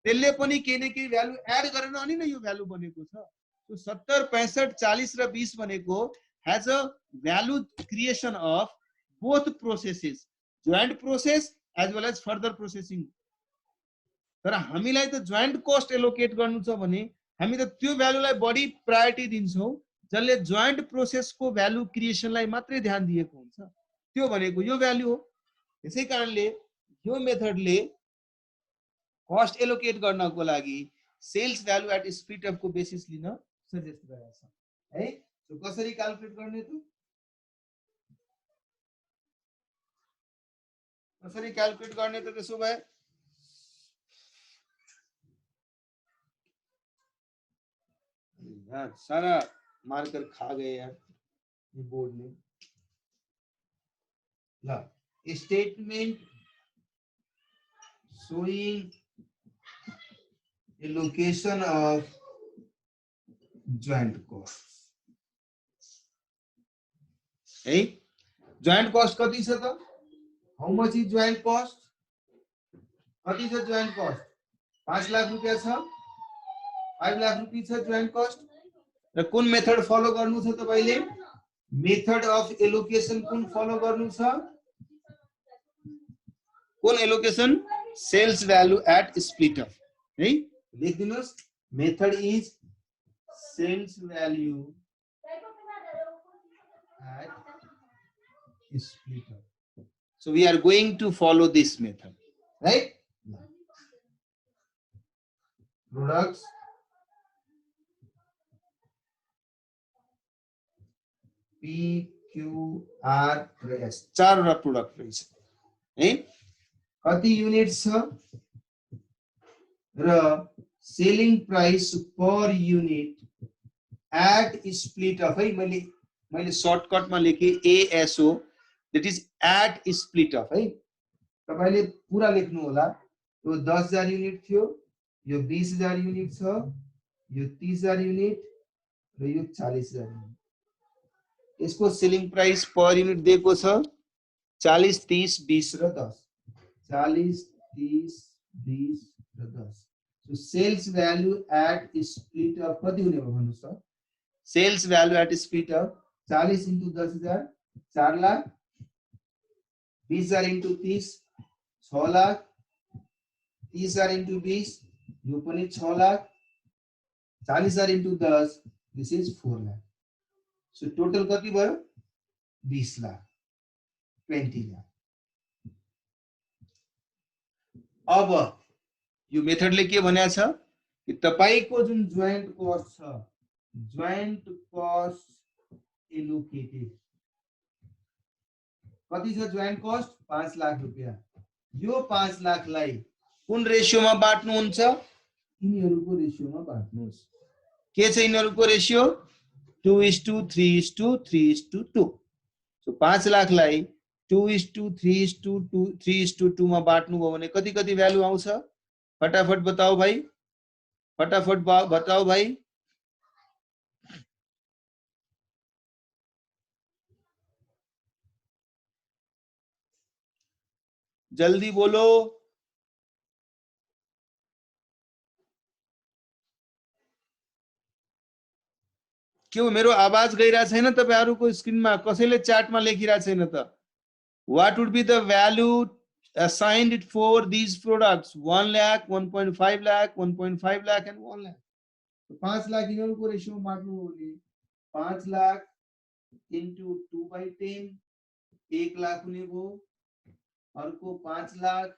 त्यसले पनि केही न केही भ्यालु एड गरेर अनि नै यो भ्यालु बनेको छ। सो 70, 65, 40 र 20 भनेको has a value creation of both processes, joint process as well as further processing. तर हामीलाई त जोइन्ट कस्ट एलोकेट गर्नु छ भने हामी त त्यो भ्यालुलाई बढी प्रायोरिटी दिन्छौँ जसले जोइन्ट प्रोसेसको भ्यालु क्रिएसनलाई मात्रै ध्यान दिएको हुन्छ। त्यो भनेको यो भ्यालु हो। त्यसै कारणले यो मेथडले कस्ट एलोकेट गर्नको लागि sales value at split off को बेसिस लिन सजेस्ट गरेको छ है। सो कसरी क्याल्कुलेट गर्ने त, कसरी क्याल्कुलेट गर्ने त त्यसो भए यार सारा मार्कर खा गए यार ये बोर्ड में। ला statement showing a location of joint costs है। joint cost कति छ त, how much is joint cost, कति छ joint cost, 5 लाख रुपैयाँ छ, 5 लाख रुपैयाँ छ joint cost। र कुन मेथड फलो गर्नु छ तपाईले, मेथड अफ एलोकेसन कुन फलो गर्नु छ, कुन allocation, sales value at split off है। लेखिदिनुस् method is sales value at split off. So we are going to follow this method, right? Products P Q R S चारवटा product रहेछ है। कति युनिट छ र selling price per unit at split off है। मैले सर्टकटमा लेखे ASO, that is at split off है। तपाईले पुरा लेख्नु होला। यो 10,000 युनिट थियो, यो 20,000 युनिट छ, यो 30,000 युनिट र यो 40,000 युनिट। यसको सेलिङ प्राइस पर युनिट दिएको छ 40, 30, 20 र 10। 40, 30, 20 र 10। So sales value at split off कति हुने भयो भन्नुस् त, sales value at split off 40 into 10,000 4 lakh, 20,000 into 30 6 lakh, 30,000 into 20 यो पनि 6 lakh, 40,000 into 10 this is 4 lakh. So total कति भयो 20 लाख, 20 लाख। अब यो मेथडले के भनेको छ कि तपाईको जुन जोइन्ट कस्ट छ, जोइन्ट कस्ट एलोकेटेड कति छ, जोइन्ट कस्ट 5 लाख रुपैयाँ। यो 5 लाखलाई कुन रेशियोमा बाट्नुहुन्छ, यिनीहरुको रेशियोमा बाट्नुहोस्। के छ यिनीहरुको रेशियो, 2:3:3:2। सो 5 लाखलाई 2:3:2 मा बाट्नु भयो भने कति कति भ्यालु आउँछ, फटाफट बताओ भाई, फटाफट बताओ भाई। जल्दी बोलो। क्यों मेरो आवाज गइरा छैन तपाईहरुको स्क्रिनमा, कसैले च्याटमा लेखिरा छैन त। What would be the value assigned for these products? 1 lakh, 1.5 lakh, 1.5 lakh and 1 lakh. तो 5 लाख यिनीहरुको रेशियो मार्नु हो भने 5 लाख into 2/10 1 लाख हुने भयो। अर्को 5 लाख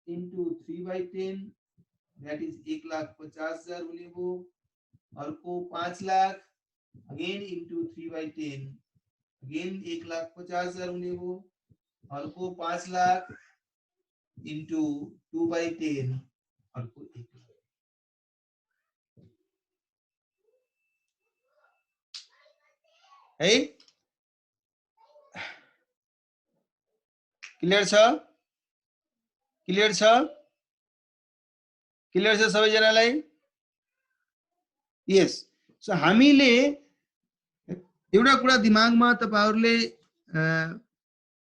into 3/10 that is 1,50,000 हुने भयो। अर्को 5 लाख again into 3/10 again 1,50,000 हुने भयो। अर्को 5 लाख into 2/10 अर्को 1 लाख है। क्लियर छ? क्लियर छ? क्लियर छ सबैजनालाई? यस। सो हामीले एउटा कुरा दिमागमा तपाईहरुले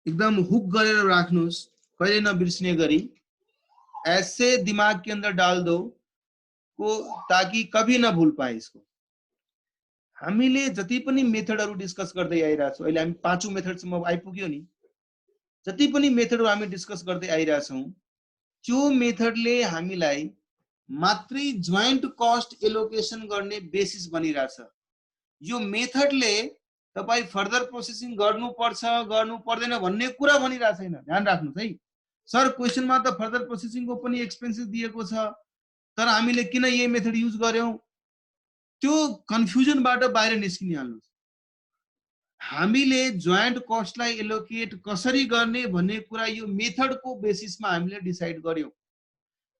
एकदम हुक गरेर राख्नुस्, कहिले नबिर्सिने गरी। ऐसे दिमाग के अंदर डाल दो को ताकि कभी न भूल पाए इसको। हामीले जति पनि मेथडहरु डिस्कस गर्दै आइरहेका छौं, अहिले हामी पाँचौं मेथडसम्म आइपुग्यो नि। जति पनि मेथडहरु हामी डिस्कस गर्दै आइरहेका छौं, त्यो मेथडले हामीलाई मात्रै जोइन्ट कस्ट एलोकेसन गर्ने बेसिस बनिरहेछ। यो मेथडले तपाई फर्दर प्रोसेसिङ गर्नुपर्छ गर्नु पर्दैन भन्ने कुरा भनिरहेको छैन। ध्यान राख्नुस् है। सर क्वेशनमा त फर्दर प्रोसेसिङको पनि एक्सपेन्सेस दिएको छ, तर हामीले किन यही मेथड युज गर्यौं? त्यो कन्फ्युजनबाट बाहिर निस्किन हाल्नुस्। हामीले जोइन्ट कस्टलाई एलोकेट कसरी गर्ने भन्ने कुरा यो मेथडको बेसिसमा हामीले डिसाइड गर्यौं।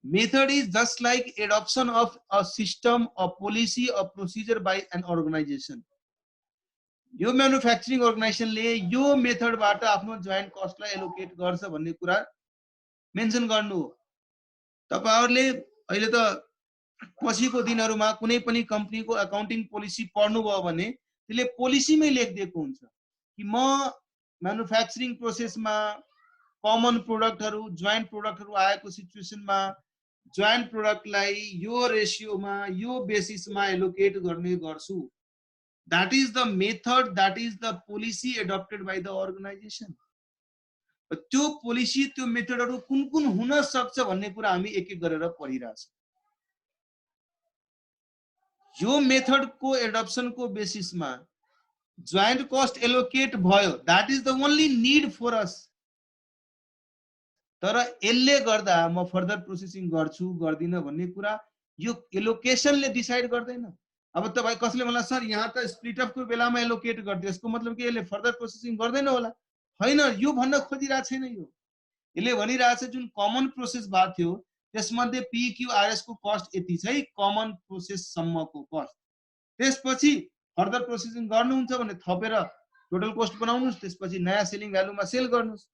Method is just like adoption of a system, a policy, a procedure by an organization. यो मैन्युफैक्चरिंग अर्गनाइजेसनले यो मेथडबाट आफ्नो जोइन्ट कस्टलाई एलोकेट गर्छ भन्ने कुरा मेन्सन गर्नु हो। तपाईहरुले अहिले त पछिको दिनहरुमा कुनै पनि कम्पनीको अकाउन्टिङ पोलिसी पढ्नुभयो भने त्यसले पोलिसीमै लेखिदिएको हुन्छ कि म मैन्युफैक्चरिंग प्रोसेसमा कमन प्रोडक्टहरु, जोइन्ट प्रोडक्टहरु आएको सिचुएसनमा जोइन्ट प्रोडक्टलाई यो रेशियोमा यो बेसिसमा एलोकेट गर्ने गर्छु। That is the method, that is the policy adopted by the organization. त्यो पोलिसी त्यो मेथडहरु कुन कुन हुन सक्छ भन्ने कुरा हामी एक एक गरेर पढिरहेछौं। यो मेथडको एडप्सनको बेसिसमा जोइन्ट कस्ट एलोकेट भयो, that is the only need for us. तर यसले गर्दा म फर्दर प्रोसेसिङ गर्छु गर्दिन भन्ने कुरा यो एलोकेसनले डिसाइड गर्दैन। अब तपाई कसले मलाई सर यहाँ त स्प्लिट अफ को बेलामा एलोकेट गर्दियो, यसको मतलब के यसले फर्दर प्रोसेसिङ गर्दैन होला? हैन, यो भन्न खोजिरहेको छैन। यो यसले भनिरहेको छ जुन कमन प्रोसेस भएको थियो त्यसमध्ये PQRS को कस्ट यति छ है, कमन प्रोसेस सम्मको कस्ट। त्यसपछि फर्दर प्रोसेसिङ गर्नुहुन्छ भने थपेर टोटल कस्ट बनाउनुस्, त्यसपछि नयाँ सेलिङ भ्यालुमा सेल गर्नुस्।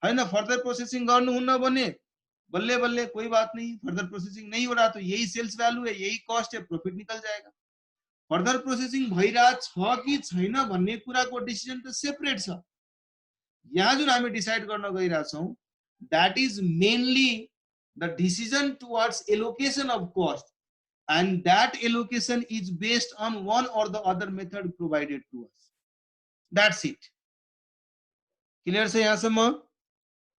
हैन, फर्दर प्रोसेसिङ गर्नुहुन्न भने बल्ले बल्ले कोई बात नहीं, फर्दर प्रोसेसिंग नहीं हो रहा तो यही सेल्स वैल्यू है, यही कॉस्ट है, प्रॉफिट निकल जाएगा। फर्दर प्रोसेसिंग भइरा छ कि छैन भन्ने कुराको डिसिजन त सेपरेट छ। यहाँ जुन हामी डिसाइड गर्न गइरा छौं, that is mainly the decision towards allocation of cost, and that allocation is based on one or the other method provided to us. That's it. Clear छ यहाँसम्म?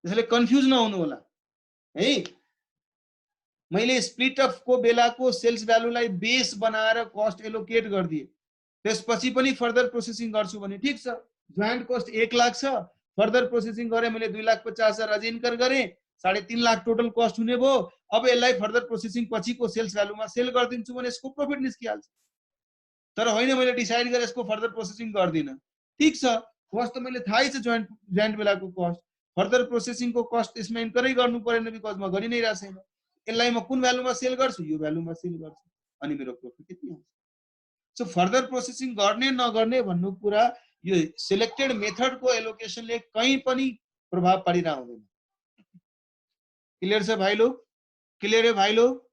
त्यसैले कन्फ्युज नहुनु होला है। मैले स्प्लिट अफ को बेलाको सेल्स भ्यालुलाई बेस बनाएर कस्ट एलोकेट गर्दिए, त्यसपछि पनि फर्दर प्रोसेसिङ गर्छु भने ठीक छ। जोइन्ट कस्ट 1 लाख छ, फर्दर प्रोसेसिङ गरे मैले 2,50,000 अझ इन्कर गरे, 3.5 लाख टोटल कस्ट हुने भयो। अब यसलाई फर्दर प्रोसेसिङ पछिको सेल्स भ्यालुमा सेल गर्दिन्छु भने यसको प्रॉफिट निस्किहाल्छ। तर होइन, मैले डिसाइड गरे यसको फर्दर प्रोसेसिङ गर्दिन, ठीक छ। कस्ट त मैले थाहै छ जोइन्ट बेलाको कस्ट, फर्दर प्रोसेसिङ को कस्ट यसमा इन्करै गर्नु परेन बिकज म गरि नै रहेको छैन। यसलाई म कुन भ्यालुमा सेल गर्छु? यो भ्यालुमा सेल गर्छु, अनि मेरो प्रॉफिट यति आउँछ। सो फर्दर प्रोसेसिङ गर्ने नगर्ने भन्नु कुरा यो सिलेक्टेड मेथड को एलोकेशनले कहीं पनि प्रभाव पारिरा हुँदैन। क्लियर छ भाइ लोग? क्लियर है भाइ लोग?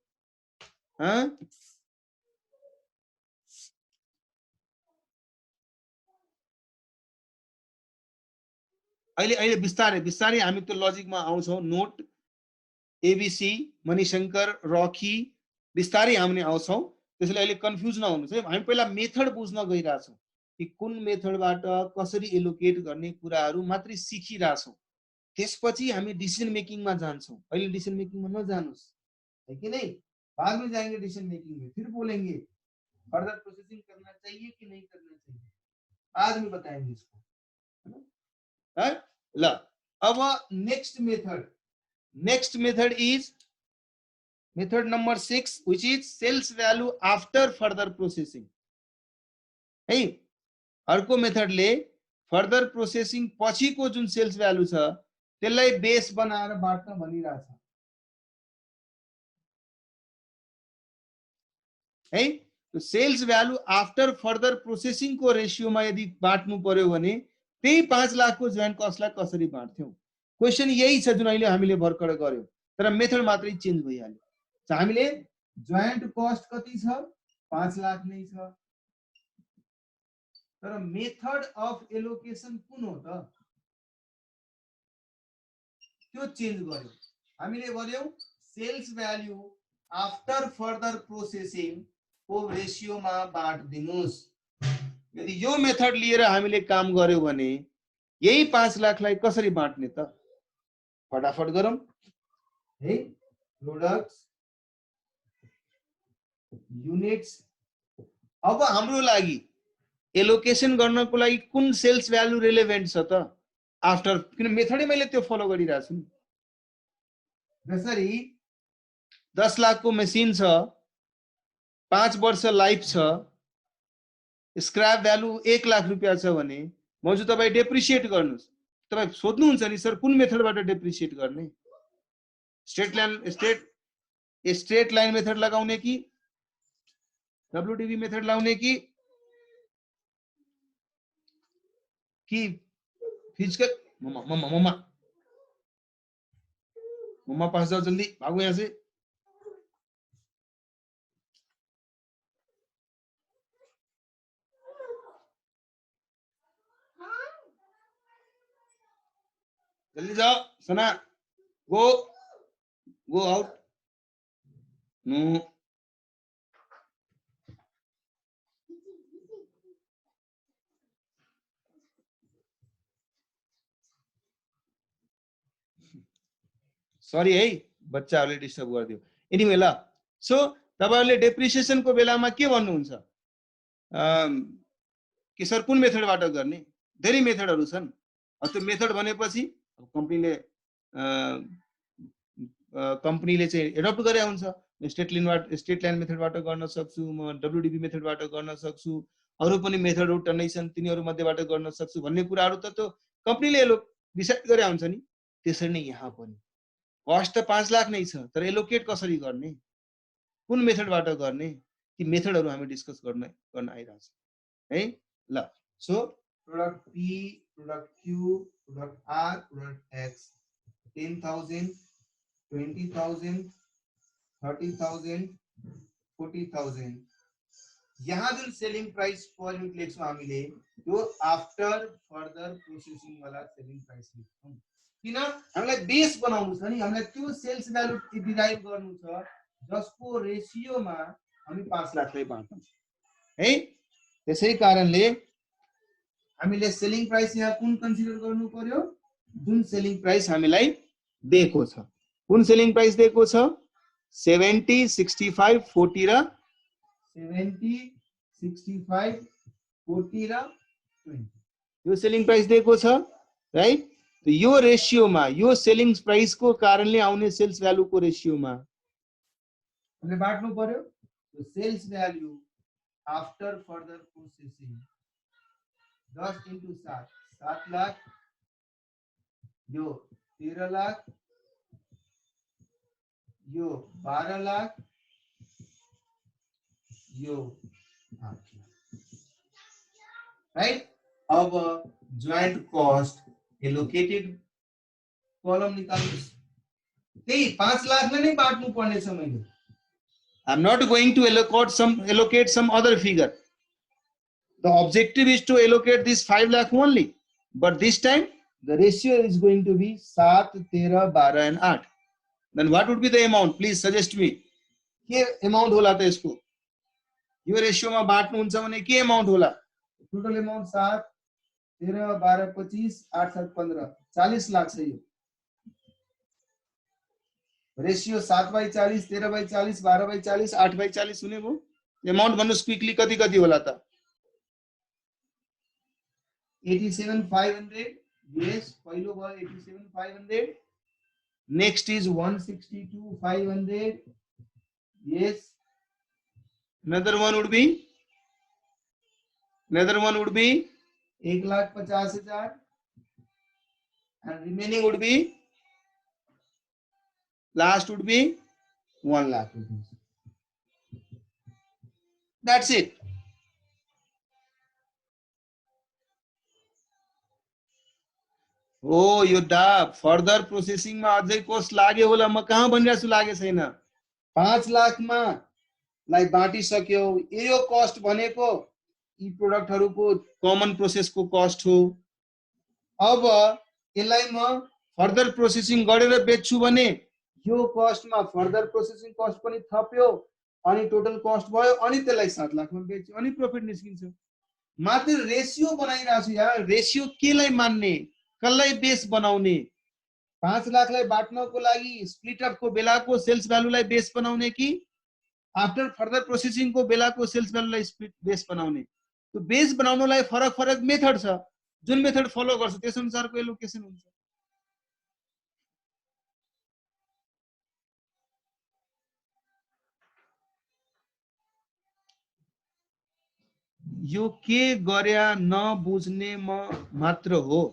अहिले बिस्तारै बिस्तारै हामी त्यो लजिकमा आउँछौं। नोट एबीसी, मणिशंकर, रॉकी बिस्तारै हामी आउँछौं। त्यसैले अहिले कन्फ्युज नहुनुस् है। हामी पहिला मेथड बुझ्न गइरा छौं कि कुन मेथडबाट कसरी एलोकेट गर्ने कुराहरु मात्रै सिखिरा छौं। त्यसपछि हामी डिसिजन मेकिङमा जान्छौं। अहिले डिसिजन मेकिङमा नजानुस्, है कि नहीं? बाद में जाएंगे डिसीजन मेकिंग में, फिर बोलेंगे फर्दर प्रोसेसिंग करना चाहिए कि नहीं करना चाहिए, बाद में बताएंगे इसको, है ना? अब next method is method number 6 which is sales value after further processing है। अर्को मेथडले फर्दर प्रोसेसिंग पछिको जुन सेल्स वैल्यू छ त्यसलाई बेस बनाएर बाट्न भनिरहेछ है। तो sales value after further processing को रेशियोमा यदि बाट्नु पर्यो भने त्यही 5 लाख को जोइन्ट कस्टलाई कसरी बाट्थ्यौ? क्वेसन यही छ जुन अहिले हामीले भर्खर गर्यौं, तर मेथड मात्रै चेन्ज भइहाल्यो। हामीले जोइन्ट कस्ट कति छ 5 लाख नै छ, तर मेथड अफ एलोकेसन कुन हो त त्यो चेन्ज गर्यौं। हामीले गर्यौं sales value after further processing को रेशियोमा बाँड्दिनुस्। यदि यो मेथड लिएर हामीले काम गर्यौं भने यही 5 लाखलाई कसरी बाँड्ने त? फटाफट गरौँ है। प्रोडक्ट्स युनिट्स, अब हाम्रो लागि एलोकेसन गर्नको लागि कुन सेल्स भ्यालु रिलेभेन्ट छ त? आफ्टर, किन मेथडै मैले त्यो फलो गरिरहेको छु नि। जसरी 10 लाख को मेसिन छ, 5 वर्ष लाइफ छ, स्क्रैप भ्यालु 1 लाख रुपैयाँ छ भने मजु तपाईँ डेप्रिसिएट गर्नुस्। तपाईँ सोध्नुहुन्छ नि सर कुन मेथडबाट डेप्रिसिएट गर्ने? स्ट्रेट लाइन मेथड लगाउने कि डब्ल्युडीबी मेथड लगाउने कि फिजिकल? मम्मा पास जाओ, जल्दी भागो यहाँ से। जल्दी जाओ सना, गो आउट। नो, सरी है, बच्चाहरूले डिस्टर्ब गरिदियो। एनीवे ल, सो तपाईहरुले डेप्रिसिएसन को बेलामा के भन्नुहुन्छ कि सर कुन मेथडबाट गर्ने? धेरै मेथडहरू छन्। त्यो मेथड भनेपछि कम्पनीले चाहिँ एडप्ट गरे हुन्छ। स्ट्रेट लाइन मेथडबाट गर्न सक्छु, म डब्ल्युडीबी मेथडबाट गर्न सक्छु, अरू पनि मेथडहरू टन्नै छन्, तिनीहरू मध्येबाट गर्न सक्छु भन्ने कुराहरू त त्यो कम्पनीले डिसाइड गरे हुन्छ नि। त्यसरी नै यहाँ पनि कस्ट त 5 लाख नै छ, तर एलोकेट कसरी गर्ने, कुन मेथडबाट गर्ने, ती मेथडहरू हामी डिस्कस गर्न आइरहेछ है। ल, so product P, product Q, product R, product X 10,000, 20,000, 30,000, 40,000। यहाँ जुन सेलिङ प्राइस पर युनिट लेख्छौं हामीले त्यो आफ्टर फर्दर प्रोसेसिङ वाला सेलिङ प्राइस लेख्छौं। किन? हामीलाई बेस बनाउनु छ नि, हामीलाई त्यो सेल्स भ्यालु डिराइभ गर्नु छ जसको रेशियोमा हामी 5 लाखलाई बाँड्छौं है। त्यसै कारणले हामीले सेलिङ प्राइस यहाँ कुन कन्सिडर गर्नु पर्यो? जुन सेलिङ प्राइस हामीलाई दिएको छ। कुन सेलिङ प्राइस दिएको छ? 70, 65, 40 र 70, 65, 40 र 20 यो सेलिङ प्राइस दिएको छ राइट। तो यो रेशियोमा, यो सेलिङ प्राइस को कारणले आउने सेल्स भ्यालु को रेशियोमा हामीले बाँड्नु पर्यो। तो sales value after further processing 10 into 7, 7 lakh, यो 13 लाख, यो 12 लाख, यो 8 लाख राइट। अब ज्वाइंट कॉस्ट एलोकेटेड कॉलम निकाल्नुस्। त्यही 5 लाखलाई नै बाँड्नु पर्ने छ मैले। I am not going to allocate some other figure. The objective is to allocate this 5 lakh only, but this time the ratio is going to be 7, 13, 12 and 8. Then what would be the amount? Please suggest me. के amount होला त यसको? यो रेशियोमा बाँड्नु हुन्छ भने के amount होला? टोटल amount 7, 13, 12, 25, 8, 7, 15, 40 लाख छ यो। रेशियो 7/40, 13/40, 12/40, 8/40 हुने भयो। अमाउन्ट भन्नुस् क्विकली कति कति होला त? 87,500 यस, पहिलो भयो 87,500। Next is 162,500 yes. another one would be 1,50,000 and remaining would be last would be 1 lakh rupees. That's it. . हो यो डा फर्दर प्रोसेसिङमा अझै कोस्ट लाग्यो होला, म कहाँ भनिरहेको छु लागेको छैन। 5 लाखमा लाई बाँटिसक्यो। यो कस्ट भनेको यी प्रोडक्टहरूको कमन प्रोसेसको कस्ट हो। अब यसलाई म फर्दर प्रोसेसिङ गरेर बेच्छु भने यो कस्टमा फर्दर प्रोसेसिङ कस्ट पनि थप्यो अनि टोटल कस्ट भयो, अनि त्यसलाई 7 लाखमा बेच्यो, अनि प्रॉफिट निस्किन्छ। मात्र रेशियो बनाइरहेको छु यार। रेशियो केलाई मान्ने, कसलाई बेस बनाउने? 5 लाखलाई बाँट्नको लागि स्प्लिट अपको बेलाको सेल्स भ्यालुलाई बेस बनाउने कि आफ्टर फर्दर प्रोसेसिङको बेलाको सेल्स भ्यालुलाई स्प्लिट बेस बनाउने? त्यो बेस बनाउनलाई फरक फरक मेथड छ। जुन मेथड फलो गर्छ त्यस अनुसारको एलोकेसन हुन्छ। यो के गर्या नबुझ्ने म मात्र हो।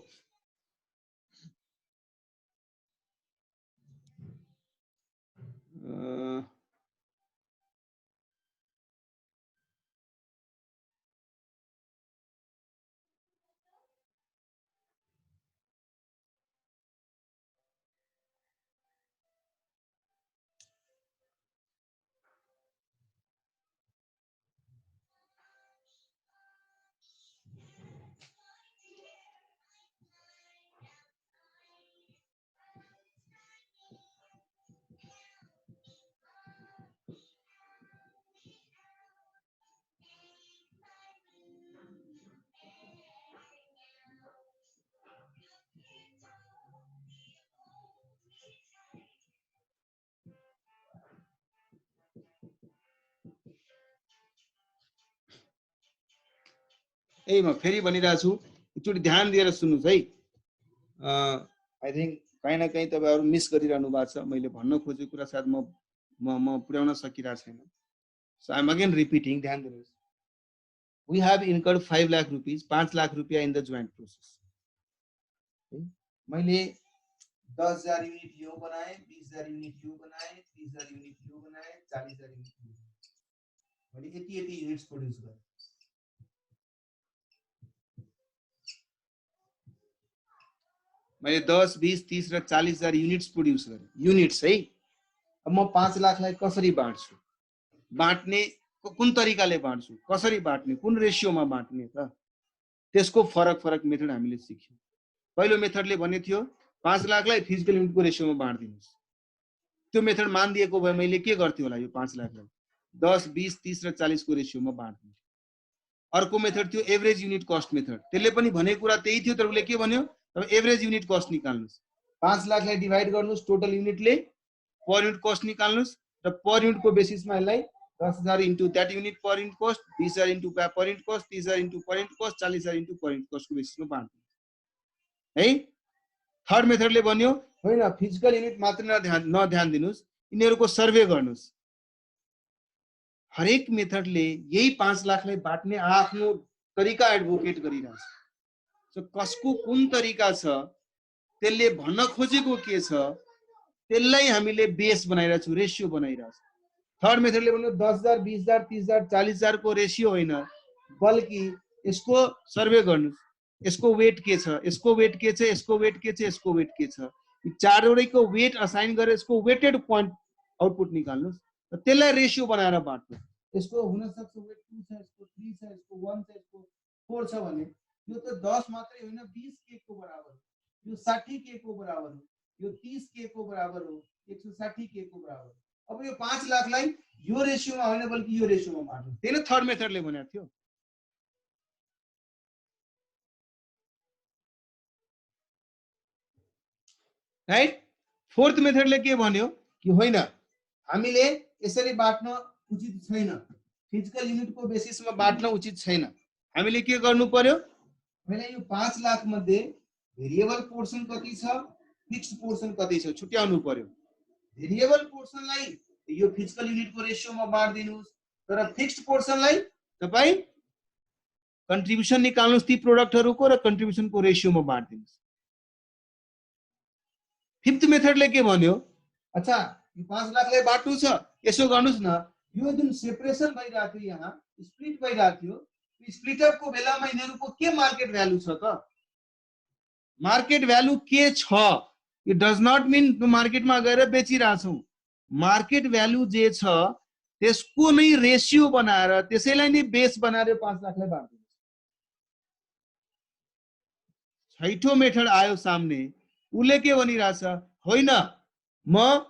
ए म फेरि भनिरहेको छु, एकचोटि ध्यान दिएर सुन्नुहोस् है। आई थिङ्क कहीँ न कहीँ तपाईँहरू मिस गरिरहनु भएको छ। मैले भन्न खोजेको कुरा सायद म पुर्याउन सकिरहेको छैन। सो आइएम अगेन रिपिटिङ, ध्यान दिनुहोस्। We have incurred 5 lakh rupees, 5 lakh रुपया इन द जोइन्ट प्रोसेस। मैले 10,000 युनिट यो बनाएँ, 20,000 युनिट यो बनाएँ, 30,000 युनिट यो बनाएँ, 40,000 युनिट यो बनाएँ। मैले यति युनिट्स प्रोड्युस गरेँ। मैले 10, 20, 30 र 40,000 युनिट्स प्रोड्युस गरेँ। युनिट्स है। अब म 5 लाखलाई कसरी बाँड्छु? बाँट्ने कुन तरिकाले बाँड्छु, कसरी बाँट्ने, कुन रेशियोमा बाँट्ने त? त्यसको फरक फरक मेथड हामीले सिक्यौँ। पहिलो मेथडले भने थियो 5 लाखलाई फिजिकल युनिटको रेशियोमा बाँड्दिनुस्। त्यो मेथड मानिदिएको भए मैले के गर्थेँ होला? यो 5 लाखलाई 10, 20, 30 र 40 को रेशियोमा बाँड्दिनु। अर्को मेथड थियो एभरेज युनिट कस्ट मेथड। त्यसले पनि भनेको कुरा त्यही थियो, तर उसले के भन्यो? अब एभरेज युनिट कस्ट निकाल्नुस्। 5 लाखलाई डिभाइड गर्नुस् टोटल युनिटले, पर युनिट कस्ट निकाल्नुस् र पर युनिटको बेसिसमा यसलाई 10,000 into that unit per unit cost, 20,000 into per unit cost, 30,000 into per unit cost, 40,000 into per unit कस्टको बेसिसमा बाँड्नु है। थर्ड मेथडले भन्यो होइन फिजिकल युनिट मात्र नध्यान दिनुस्, यिनीहरूको सर्वे गर्नुस्। हरेक मेथडले यही 5 लाखलाई बाँट्ने आफ्नो तरिका एडभोकेट गरिरहेछ। सो कसको कुन तरिका छ, त्यसले भन्न खोजेको के छ, त्यसलाई हामीले बेस बनाइरहेको छु, रेशियो बनाइरहेको छु। थर्ड मेथडले भन्यो 10,000, 20,000, 30,000, 40,000 को रेशियो होइन, बल्कि यसको सर्वे गर्नुस्। यसको वेट के छ, यसको वेट के छ, यसको वेट के छ, यसको वेट के छ, यी चारवटैको वेट असाइन गरेर यसको वेटेड पोइन्ट आउटपुट निकाल्नुस् र त्यसलाई रेशियो बनाएर बाँड्नु। यसको हुन सक्छ वेट 2 छ, यसको 3 छ, यसको 1 छ, यसको 4 छ भने यो त 10 मात्रै होइन 20 के को बराबर हो, यो 60 के को बराबर हो, यो 30 के को बराबर हो, 160 के को बराबर हो। अब यो 5 लाखलाई यो रेशियोमा होइन बल्कि यो रेशियोमा बाँड्नु। त्यही नै थर्ड मेथडले भनेको थियो। राइट। फोर्थ मेथडले के भन्यो कि होइन हामीले यसरी बाँट्न उचित छैन, फिजिकल युनिटको बेसिसमा बाँट्न उचित छैन। हामीले के गर्नु पर्यो? पहिला यो 5 लाख मध्ये भेरिएबल पोर्सन कति छ, फिक्स्ड पोर्सन कति छ छुट्याउनु पर्यो। भेरिएबल पोर्सनलाई यो फिजिकल युनिटको रेशियोमा बाँड्दिनुस्, तर फिक्स्ड पोर्सनलाई तपाई कन्ट्रिब्युसन निकाल्नुस् ती प्रोडक्टहरुको र कन्ट्रिब्युसनको रेशियोमा बाँड्दिनुस्। फिफ्थ मेथडले के भन्यो? अच्छा यो 5 लाखलाई बाँड्नु छ, यसो गर्नुस् न, यो जुन सेपरेसन भइरहेको थियो, यहाँ स्प्लिट भइरहेको थियो, स्प्लिट अपको बेलामा यिनीहरुको के मार्केट भ्यालु छ त? मार्केट भ्यालु के छ, इट डज नट मिन मार्केटमा गएर बेचिरहेछौँ। मार्केट भ्यालु जे छ त्यसको नै रेसियो बनाएर त्यसैलाई नै बेस बनाएर 5 लाखलाई बाँड्नु। छैठो मेथड आयो सामने, उसले के भनिरहेछ, होइन म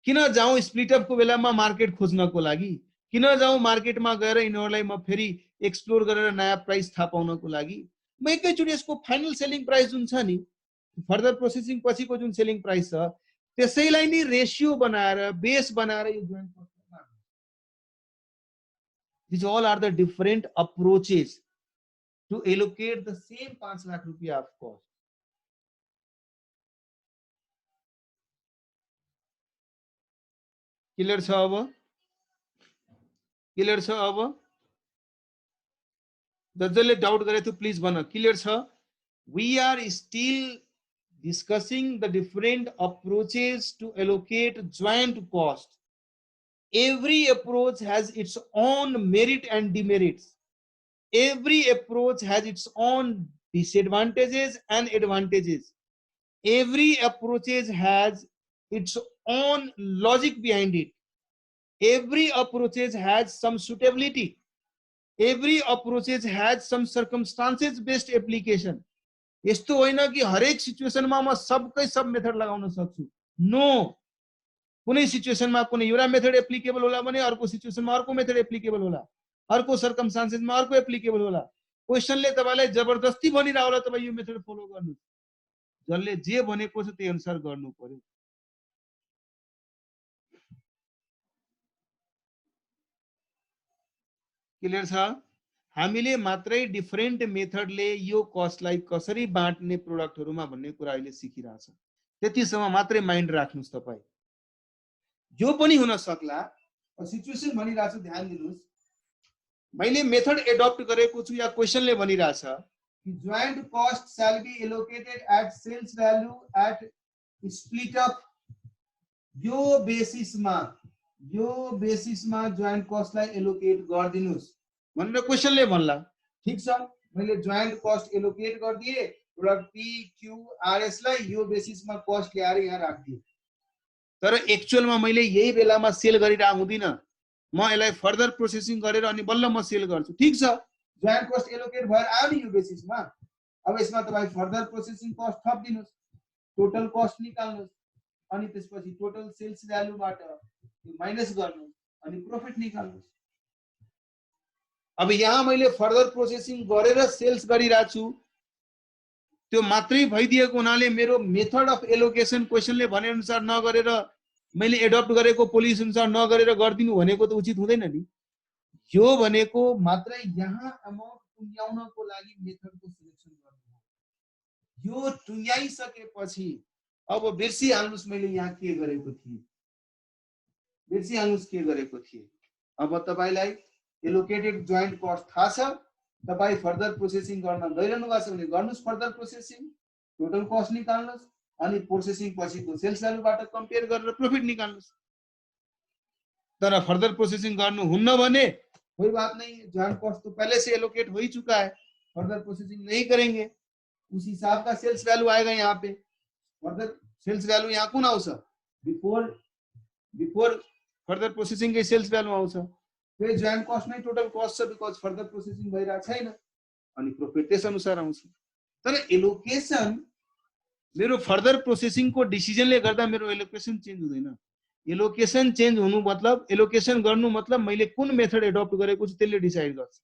किन जाउँ स्प्लिटअपको बेलामा मार्केट खोज्नको लागि, किन जाउँ मार्केटमा गएर यिनीहरूलाई म फेरि एक्सप्लोर गरेर नयाँ प्राइस थाहा पाउनको लागि, म एकैचोटि यसको फाइनल सेलिङ प्राइस जुन छ नि, फर्दर प्रोसेसिङ पछिको जुन सेलिङ प्राइस छ त्यसैलाई नै रेसियो बनाएर बेस बनाएर यो जोइन्ट कस्ट मार्नु। These all are the different approaches to allocate the same 5 lakh रुपया of cost. क्लियर छ अब? क्लियर छ अब? जसले डाउट गरे थियो प्लिज भन, क्लियर छ? We are still discussing the different approaches to allocate joint cost. Every approach has its own merit and demerits. Every approach has its own disadvantages and advantages. Every approach has its own logic behind it. Every approach has some suitability. Every approach has some circumstances based application. यस्तो होइन कि हरेक सिचुएसनमा म सबकै सब method लगाउन सक्छु। No, कुनै सिचुएसनमा कुनै एउटा मेथड एप्लिकेबल होला भने अर्को सिचुएसनमा अर्को मेथड एप्लिकेबल होला, अर्को सर्कमस्टान्सेसमा अर्को एप्लिकेबल होला। क्वेशनले तपाईलाई जबरजस्ती भनिरा होला तपाई यो मेथड फलो गर्नु, जसले जे भनेको छ त्यही अनुसार गर्नु पर्यो। क्लियर छ? हामीले मात्रै डिफरेन्ट मेथडले यो कस्टलाई कसरी बाँड्ने प्रोडक्टहरुमा भन्ने कुरा अहिले सिकिरहेछ। त्यतिसम्म मात्रै माइन्ड राख्नुस् तपाई। जो पनि हुन सक्ला, सिचुएसन भनिरहेछ, ध्यान दिनुस्। मैले मेथड एडप्ट गरेको छु या क्वेशनले भनिरहेछ कि joint cost shall be allocated at sales value at split up. यो बेसिसमा जोइन्ट कस्टलाई एलोकेट गर्दिनुस् भनेर क्वेशनले भन्ला। ठीक छ, मैले जोइन्ट कस्ट एलोकेट गर्दिए, product P Q R S लाई यो बेसिसमा कस्ट ल्याएर यहाँ राख्दिए। तर एक्चुअलमा मैले यही बेलामा सेल गरिरा हुँदिन, म यसलाई फर्दर प्रोसेसिङ गरेर अनि बल्ल म सेल गर्छु। ठीक छ, जोइन्ट कस्ट एलोकेट भएर आयो नि यो बेसिसमा। अब यसमा तपाई फर्दर प्रोसेसिङ कस्ट थप दिनुस्, टोटल कस्ट निकाल्नुस्, अनि त्यसपछि टोटल सेल्स भ्यालुबाट माइनस गर्नुस् अनि प्रॉफिट निकाल्नुस्। अब यहाँ मैले फर्दर प्रोसेसिङ गरेर सेल्स गरिरहेको छु, त्यो मात्रै भइदिएको हुनाले मेरो मेथड अफ एलोकेसन क्वेशनले भने अनुसार नगरेर मैले एडप्ट गरेको पोलिसी अनुसार नगरेर गर्दिनु भनेको त उचित हुँदैन नि। यो भनेको मात्रै यहाँ अमाउन्ट टुङ्ग्याउनको लागि मेथडको सिलेक्सन गर्नु हो। यो टुङ्ग्याइसकेपछि अब बिर्सिहाल्नुस् मैले यहाँ के गरेको थिएँ, बिर्सिहाल्नुस् के गरेको थिएँ। अब तपाईलाई एलोकेटेड जोइन्ट कस्ट थाहा छ, तपाई फर्दर प्रोसेसिङ गर्न गइरहनु भएको छ भने गर्नुस् फर्दर प्रोसेसिङ, टोटल कस्ट निकाल्नुस् अनि प्रोसेसिङ पछिको सेल्स भ्यालुबाट कम्पेयर गरेर प्रॉफिट निकाल्नुस्। तर फर्दर प्रोसेसिङ गर्नु हुन्न भने कोई बात नहीं, जोइन्ट कस्ट तो पहले से एलोकेट हो ही चुका है, फर्दर प्रोसेसिंग नहीं करेंगे, उस हिसाब का सेल्स वैल्यू आएगा। यहाँ पे फर्दर सेल्स वैल्यू यहाँ कौन आउँछ, बिफोर फर्दर प्रोसेसिंग के सेल्स वैल्यू आउँछ। फेरि जोइन्ट कस्ट नै टोटल कस्ट छ, बिकज फर्दर प्रोसेसिंग भइरहेको छैन अनि प्रॉफिट त्यस अनुसार आउँछ। तर एलोकेसन मेरो फर्दर प्रोसेसिंग को डिसिजनले गर्दा मेरो एलोकेसन चेन्ज हुँदैन। एलोकेसन चेन्ज हुनु मतलब, एलोकेसन गर्नु मतलब मैले कुन मेथड एडप्ट गरेको छु त्यसले डिसाइड गर्छ।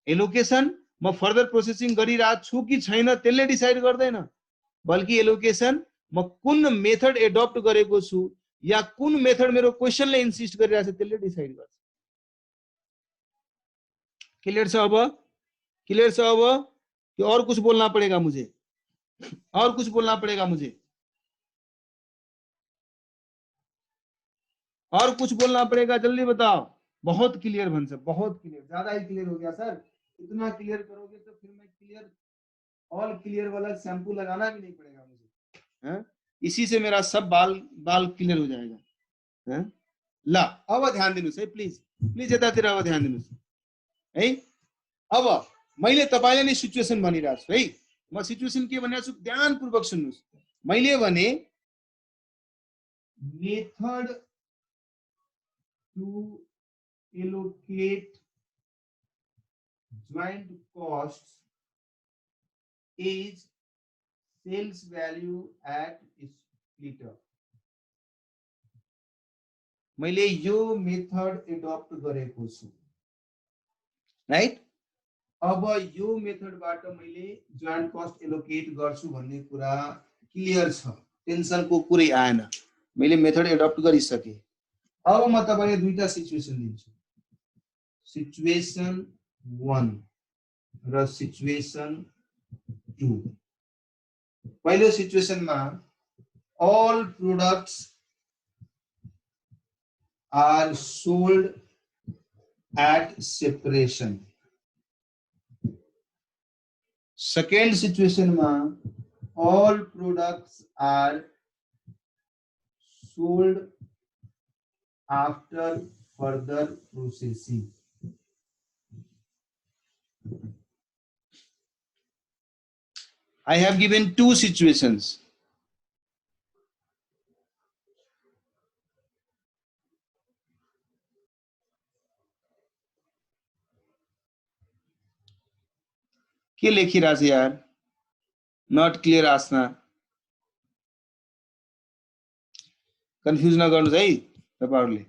एलोकेसन म फर्दर प्रोसेसिङ गरिरहेको छु कि छैन त्यसले डिसाइड गर्दैन, बल्कि एलोकेसन म कुन मेथड एडप्ट गरेको छु या कुन मेथड मेरो क्वेशनले इन्सिस्ट गरिरहेछ त्यसले डिसाइड गर्छ। क्लियर छ अब? क्लियर छ अब कि और कुछ बोलना पड़ेगा मुझे, और कुछ बोलना पड़ेगा मुझे, और कुछ बोलना पड़ेगा, जल्दी बताओ। बहुत क्लियर भन्छ, बहुत क्लियर, ज्यादा ही क्लियर हो गया सर। इतना क्लियर करोगे तो फिर मैं क्लियर, ऑल क्लियर वाला शैम्पू लगाना भी नहीं पड़ेगा मुझे, है? इसी से मेरा सब बाल क्लियर हो जाएगा, है? ला अब ध्यान दिनुस् है, प्लिज प्लिज यतातिर अब ध्यान दिनुस् है। अब मैले तपाईलाई नै सिचुएसन भनिरहेको छु है। म सिचुएसन के भनिरहेको छु ध्यानपूर्वक सुन्नुस्। मैले भने method to allocate joint costs is sales value at splitter। मैले यो मेथड एडप्ट गरेको छु, राइट। अब यो मेथडबाट मैले जोइन्ट कस्ट एलोकेट गर्छु भन्ने कुरा क्लियर छ, टेन्सनको कुरै आएन। मैले मेथड एडप्ट गरिसके। अब म तपाईलाई दुईटा सिचुएसन दिन्छु, सिचुएसन 1 र सिचुएसन 2। पहिलो सिचुएसनमा all products are sold at separation। Second सिचुएसनमा all products are sold after further processing। I have given two situations। के लेखिरहेको छ यार? नट क्लियर आस्ना, कन्फ्युज नगर्नुस् है तपाईहरुले।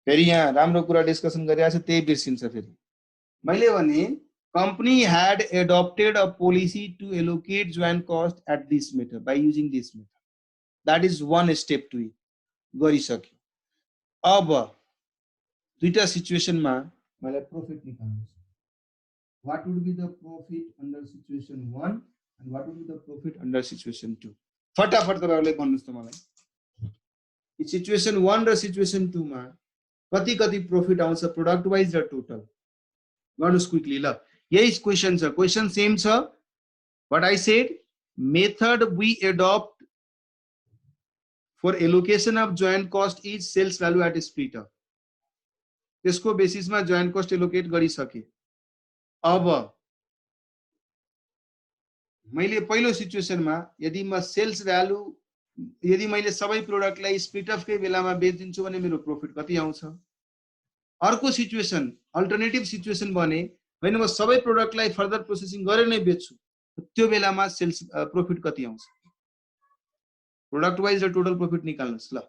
फेरि यहाँ राम्रो कुरा डिस्कसन गरिरहेको छ त्यही बिर्सिन्छ फेरि। मैले भने company had adopted a policy to allocate joint cost at this method by using this method। That is one step to it, गरिसक्यो। अब दुईटा सिचुएसनमा मलाई profit निकाल्नुस्। What would be the profit under situation 1 and what would be the profit under situation 2? फटाफट तपाईहरुले भन्नुस् त मलाई। Situation 1 र situation 2 मा कति कति प्रॉफिट आउँछ प्रोडक्ट वाइज र टोटल गर्नुस् क्विकली ल। यही क्वेशन छ, क्वेशन सेम छ। What I said, method we adopt for allocation of joint cost is sales value at splitter। त्यसको बेसिसमा joint cost allocate गरिसके। अब मैले पहिलो सिचुएसनमा यदि म सेल्स भ्यालु यदि मैले सबै प्रोडक्टलाई स्प्लिट अफ कै बेलामा बेचिदिन्छु भने मेरो प्रॉफिट कति आउँछ। अर्को सिचुएसन अल्टरनेटिभ सिचुएसन भने हैन म सबै प्रोडक्टलाई फर्दर प्रोसेसिङ गरेर नै बेच्छु, त्यो बेलामा सेल्स प्रॉफिट कति आउँछ। प्रोडक्ट वाइज र टोटल प्रॉफिट निकाल्नुस् ल।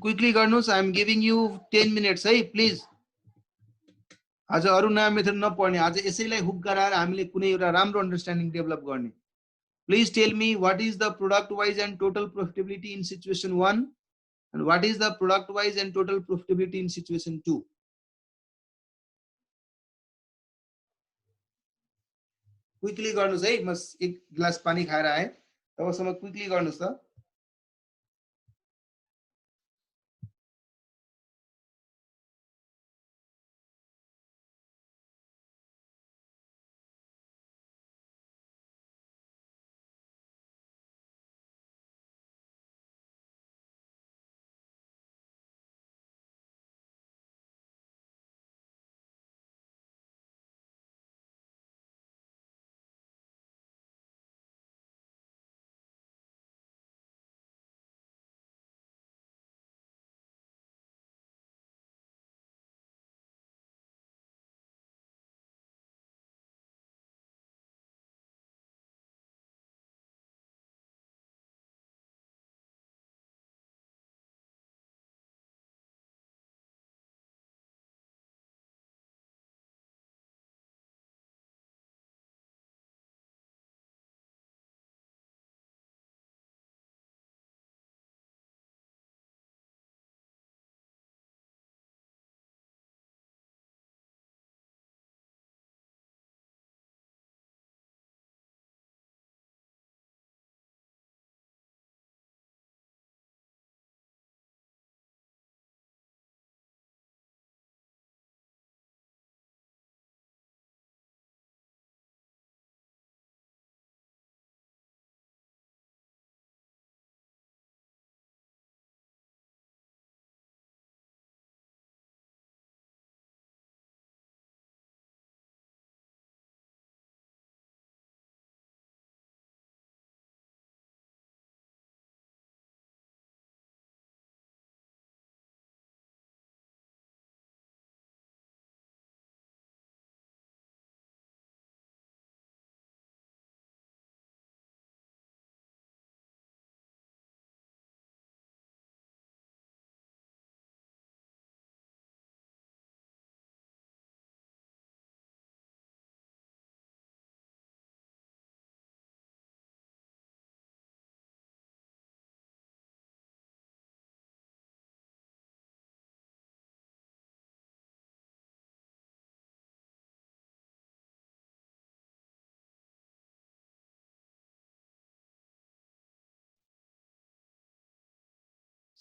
क्विकली गर्नुस्। I am giving you 10 minutes है प्लिज। आज अरु नयाँ मेथड नपढ्ने, आज यसैलाई हुक गराएर हामीले कुनै एउटा राम्रो अन्डरस्ट्यान्डिङ डेभलप गर्ने। Please tell me what is the product wise and total profitability in situation 1 and what is the product wise and total profitability in situation 2? Quickly गर्नुस् है। म एक ग्लास पानी खाएर आए, तबसम्म क्विकली गर्नुस् त।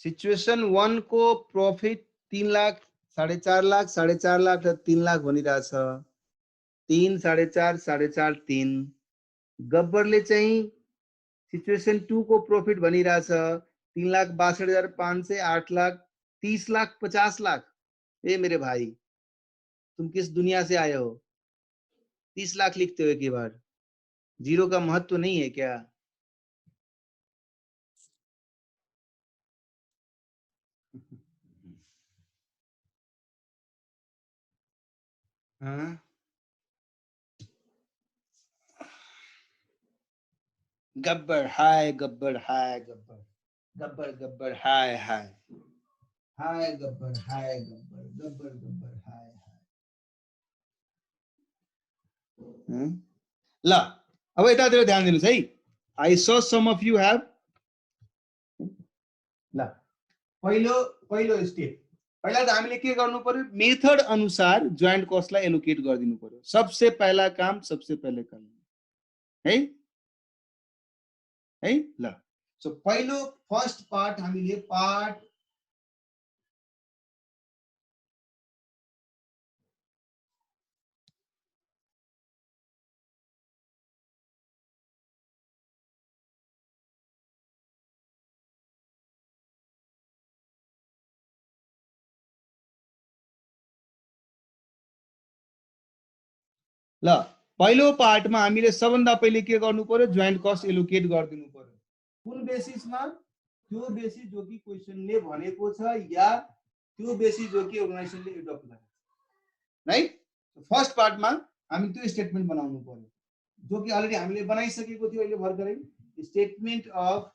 सिचुएसन 1 को प्रॉफिट 3 लाख 4.5 लाख 4.5 लाख र 3 लाख भनिरहेछ 3 4.5 4.5 3 गब्बरले चाहिँ सिचुएसन 2 को प्रॉफिट भनिरहेछ 3,62,500 8 लाख 30 लाख 50 लाख ए मेरे भाई तुम किस दुनिया से आए हो 30 लाख लिखते हो एक ही बार जीरो का महत्व नहीं है क्या हाँ गब्बर हाय गब्बर हाय गब्बर गब्बर गब्बर हाय हाय हाय गब्बर हाय गब्बर गब्बर गब्बर हाय हाय ल अब यतातिर ध्यान दिनुस् है I saw some of you have ल पहिलो पहिलो स्टेप पहिला त हामीले के गर्नु पर्यो मेथड अनुसार जोइन्ट कस्टलाई एलोकेट गरिदिनु पर्यो सबसे पहला काम सबसे पहले करना है ल सो पहिलो फर्स्ट पार्ट हामीले पार्ट ल पहिलो पार्टमा हामीले सबभन्दा पहिले के गर्नु पर्यो जोइन्ट कस्ट एलोकेट गरिदिनु पर्यो कुन बेसिसमा त्यो बेसिस जो कि क्वेशनले भनेको छ या त्यो बेसिस जो कि अर्गनाइजेसनले एडप्ट गरेको छ राइट फर्स्ट पार्टमा हामी त्यो स्टेटमेन्ट बनाउनु पर्यो जो कि अलरेडी हामीले बनाइसकेको थियो अहिले भर्खरै statement of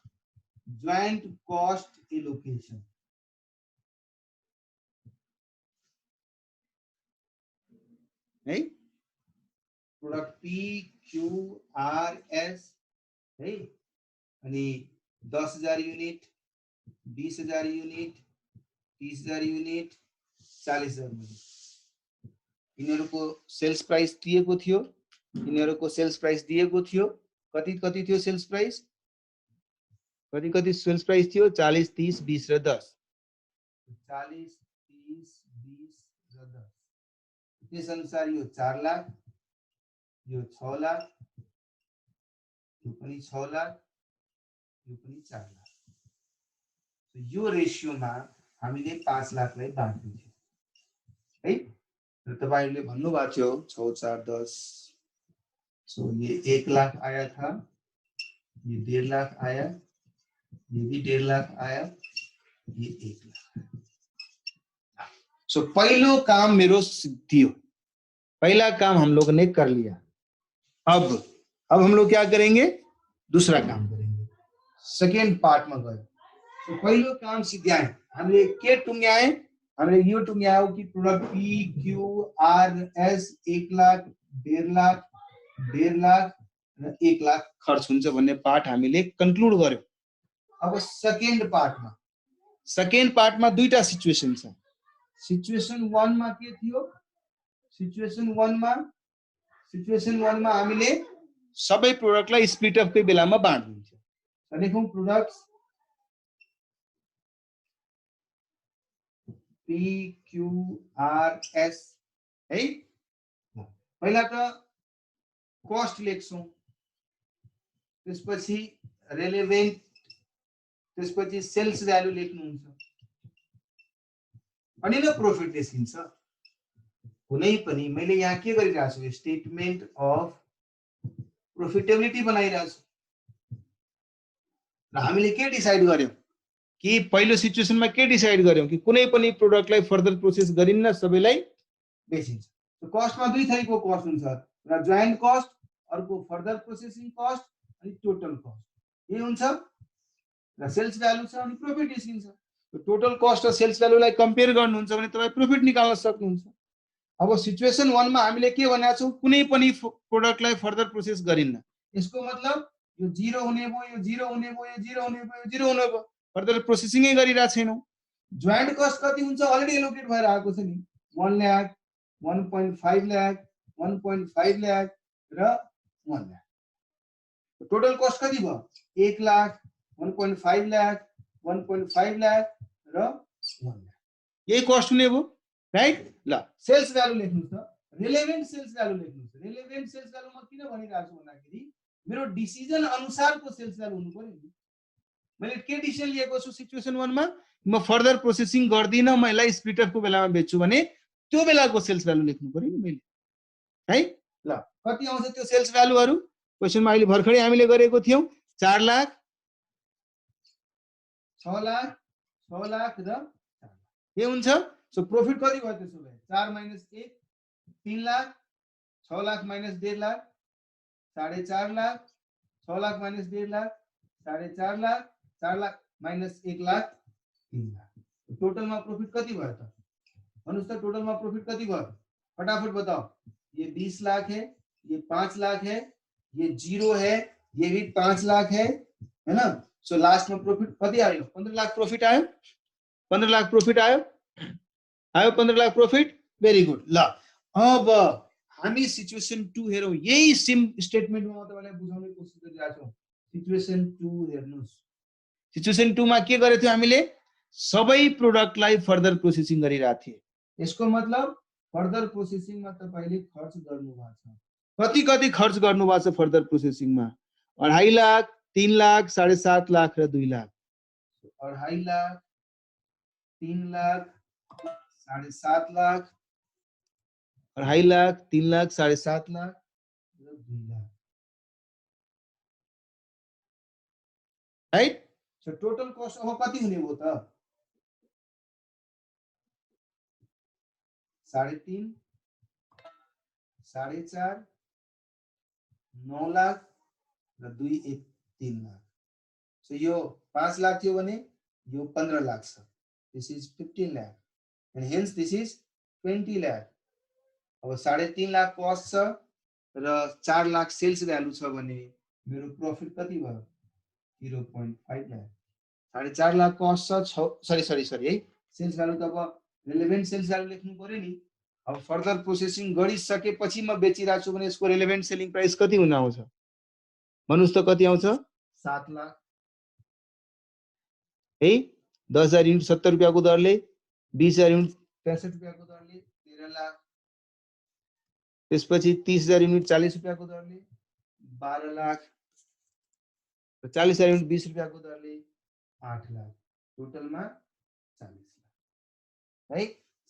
joint cost allocation है product P Q R S है अनि 10,000 युनिट 20,000 युनिट 30,000 युनिट 40,000 युनिट यिनीहरूको सेल्स प्राइस दिएको थियो यिनीहरूको सेल्स प्राइस दिएको थियो कति कति थियो सेल्स प्राइस कति कति सेल्स प्राइस थियो 40 30 20 र 10 40 30 20 र 10 त्यस अनुसार यो 4 लाख यो 6 लाख यो पनि 6 लाख यो पनि 4 लाख यो रेशियोमा हामीले 5 लाखलाई बाँड्दिन्छौँ है र तपाईहरुले भन्नुभएको थियो 6 4 10 सो ये 1 लाख आया था ये 1.5 लाख आया ये भी 1.5 लाख आया ये 1 लाख सो पहलो काम मेरो थियो पहला काम हम लोग ने कर लिया अब हम लोग क्या करेंगे दूसरा काम करेंगे सेकेंड पार्ट में गए तो पहिलो काम सिद्ध्याए हामीले के टुङ्ग्याए हामीले यो टुङ्ग्यायो कि product P Q R S 1 lakh 1.5 lakh 1.5 lakh र 1 लाख खर्च हुन्छ भन्ने पार्ट हामीले कन्क्लुड गर्यो अब सेकेन्ड पार्टमा दुईटा सिचुएसन छ सिचुएसन 1 मा के थियो सिचुएसन 1 मा हामीले सबै प्रोडक्टलाई स्प्लिट अफ कै बेलामा बाँड्दिन्छ लेखौं products P Q R S है पहिला त कस्ट लेख्छौं त्यसपछि रेलेभेन्ट त्यसपछि सेल्स भ्यालु लेख्नुहुन्छ अनि न प्रॉफिट निस्किन्छ कुनै पनि मैले यहाँ के गरिरहेछु छु स्टेटमेन्ट अफ प्रोफिटेबिलिटी बनाइरहेछु र हामीले के डिसाइड गर्यौं कि पहिलो सिचुएसनमा के डिसाइड गर्यौं कि कुनै पनि प्रोडक्टलाई फर्दर प्रोसेस गरिन्न सबैलाई बेचिन्छ तो कस्टमा दुई थरीको कस्ट हुन्छ र जोइन्ट कस्ट अर्को फर्दर प्रोसेसिङ कस्ट अनि टोटल कस्ट यो हुन्छ र सेल्स भ्यालु छ अनि प्रॉफिट निस्किन्छ तो टोटल कस्ट र सेल्स भ्यालुलाई कम्पेयर गर्नुहुन्छ भने तपाई प्रॉफिट निकाल्न सक्नुहुन्छ अब सिचुएसन 1 मा हामीले के भनेका छौं कुनै पनि प्रोडक्टलाई फर्दर प्रोसेस गरिन्न यसको मतलब यो 0 हुने भयो यो 0 हुने भयो यो 0 हुने भयो यो 0 हुने भयो फर्दर प्रोसेसिङै गरिरा छैनौं जोइन्ट कस्ट कति हुन्छ अलरेडी एलोकेट भएर आएको छ नि 1 लाख 1.5 लाख 1.5 लाख र 1 लाख टोटल कस्ट कति भयो 1 लाख 1.5 लाख 1.5 लाख र 1 लाख यही कस्ट हुने भयो राइट ल सेल्स भ्यालु लेख्नुस् त रिलेभेन्ट सेल्स भ्यालु लेख्नुस् रिलेभेन्ट सेल्स भ्यालु म किन भनिरहेको छु भन्दाखेरि मेरो डिसिजन अनुसारको सेल्स भ्यालु हुनु पर्यो नि मैले के डिसिजन लिएको छु सिचुएसन 1 मा म फर्दर प्रोसेसिङ गर्दिन म यसलाई स्प्लिट अफ को बेलामा बेच्छु भने त्यो बेलाको सेल्स भ्यालु लेख्नु पर्यो नि मैले है ल कति आउँछ त्यो सेल्स भ्यालुहरु क्वेशनमा अहिले भर्खरै हामीले गरेको थियौ 4 लाख 6 लाख 6 लाख र 4 लाख के हुन्छ सो प्रॉफिट कति भयो त्यसो भए 4 minus 1 3 lakh 6 lakh minus 1.5 lakh 4.5 lakh 6 lakh minus 1.5 lakh 4.5 lakh 4 lakh minus 1 lakh 3 lakh total में प्रॉफिट कति भयो त भन्नुस् त टोटल में प्रॉफिट कति भयो फटाफट बताओ ये 20 लाख है ये 5 लाख है ये 0 है ये भी 5 लाख है ना सो लास्ट में प्रॉफिट कति आयो 15 लाख प्रॉफिट आयो 15 लाख प्रॉफिट आयो आयो 15 लाख प्रॉफिट भेरी गुड ल अब हामी सिचुएसन 2 हेरौं यही सेम स्टेटमेन्टमा म तपाईलाई बुझाउने कोसिस गरिरहेको छु सिचुएसन 2 हेर्नुस् सिचुएसन 2 मा के गरेथ्यौ हामीले सबै प्रोडक्टलाई फर्दर प्रोसेसिङ गरिरहेको थिए यसको मतलब फर्दर प्रोसेसिङ मा तपाईले खर्च गर्नु भएको छ कति कति खर्च गर्नु भएको छ फर्दर प्रोसेसिङ मा 2.5 लाख 3 लाख 7.5 लाख र 2 लाख 2.5 लाख 3 लाख 7.5 लाख 2.5 लाख 3 लाख 7.5 लाख र 2 lakh right so total cost अब कति हुने भयो त 3.5 4.5 9 लाख र 2 1 3 लाख सो यो 5 लाख थियो भने यो 15 लाख छ this is 15 lakh and hence this is 20 lakh अब 3.5 लाख कस्ट छ र 4 लाख सेल्स भ्यालु छ भने मेरो प्रॉफिट कति भयो 0.5 लाख 4.5 लाख कस्ट छ सरी है सेल्स भ्यालु त अब रिलेभेन्ट सेल्स भ्यालु लेख्नु पर्यो नि अब फर्दर प्रोसेसिङ गरिसकेपछि म बेचिरहेको छु भने यसको रिलेभेन्ट सेलिङ प्राइस कति हुन आउँछ भन्नुस् त कति आउँछ 7 लाख है 10,000 युनिट 70 रुपैयाँको दरले 20,000 युनिट 65 रुपैयाँको दरले 13 लाख त्यसपछि 30,000 युनिट 40 रुपैयाँको दरले 12 लाख 40,000 युनिट 20 रुपैयाँको दरले 8 लाख टोटलमा 40 लाख है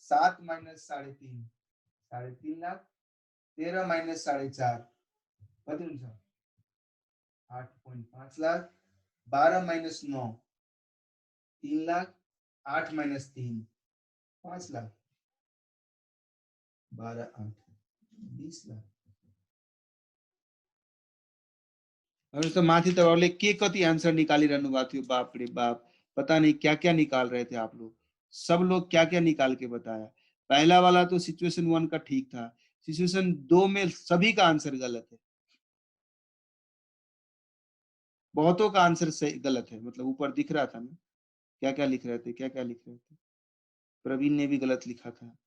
7 माइनस 3.5 3.5 लाख 13 माइनस 4.5 कति हुन्छ 8.5 लाख 12 माइनस 9 3 लाख 8 माइनस 3 5 लाख 12 8 20 लाख अब तो माथि तपाईहरुले के कति आंसर निकालिरहनु भएको थियो बाप रे बाप पता नहीं क्या क्या निकाल रहे थे आप लोग सब लोग क्या क्या निकाल के बताया पहला वाला तो सिचुएशन 1 का ठीक था सिचुएशन 2 में सभी का आंसर गलत है बहुतों का आंसर सही गलत है मतलब ऊपर दिख रहा था ना क्या क्या लिख रहे थे प्रवीण ने भी गलत लिखा था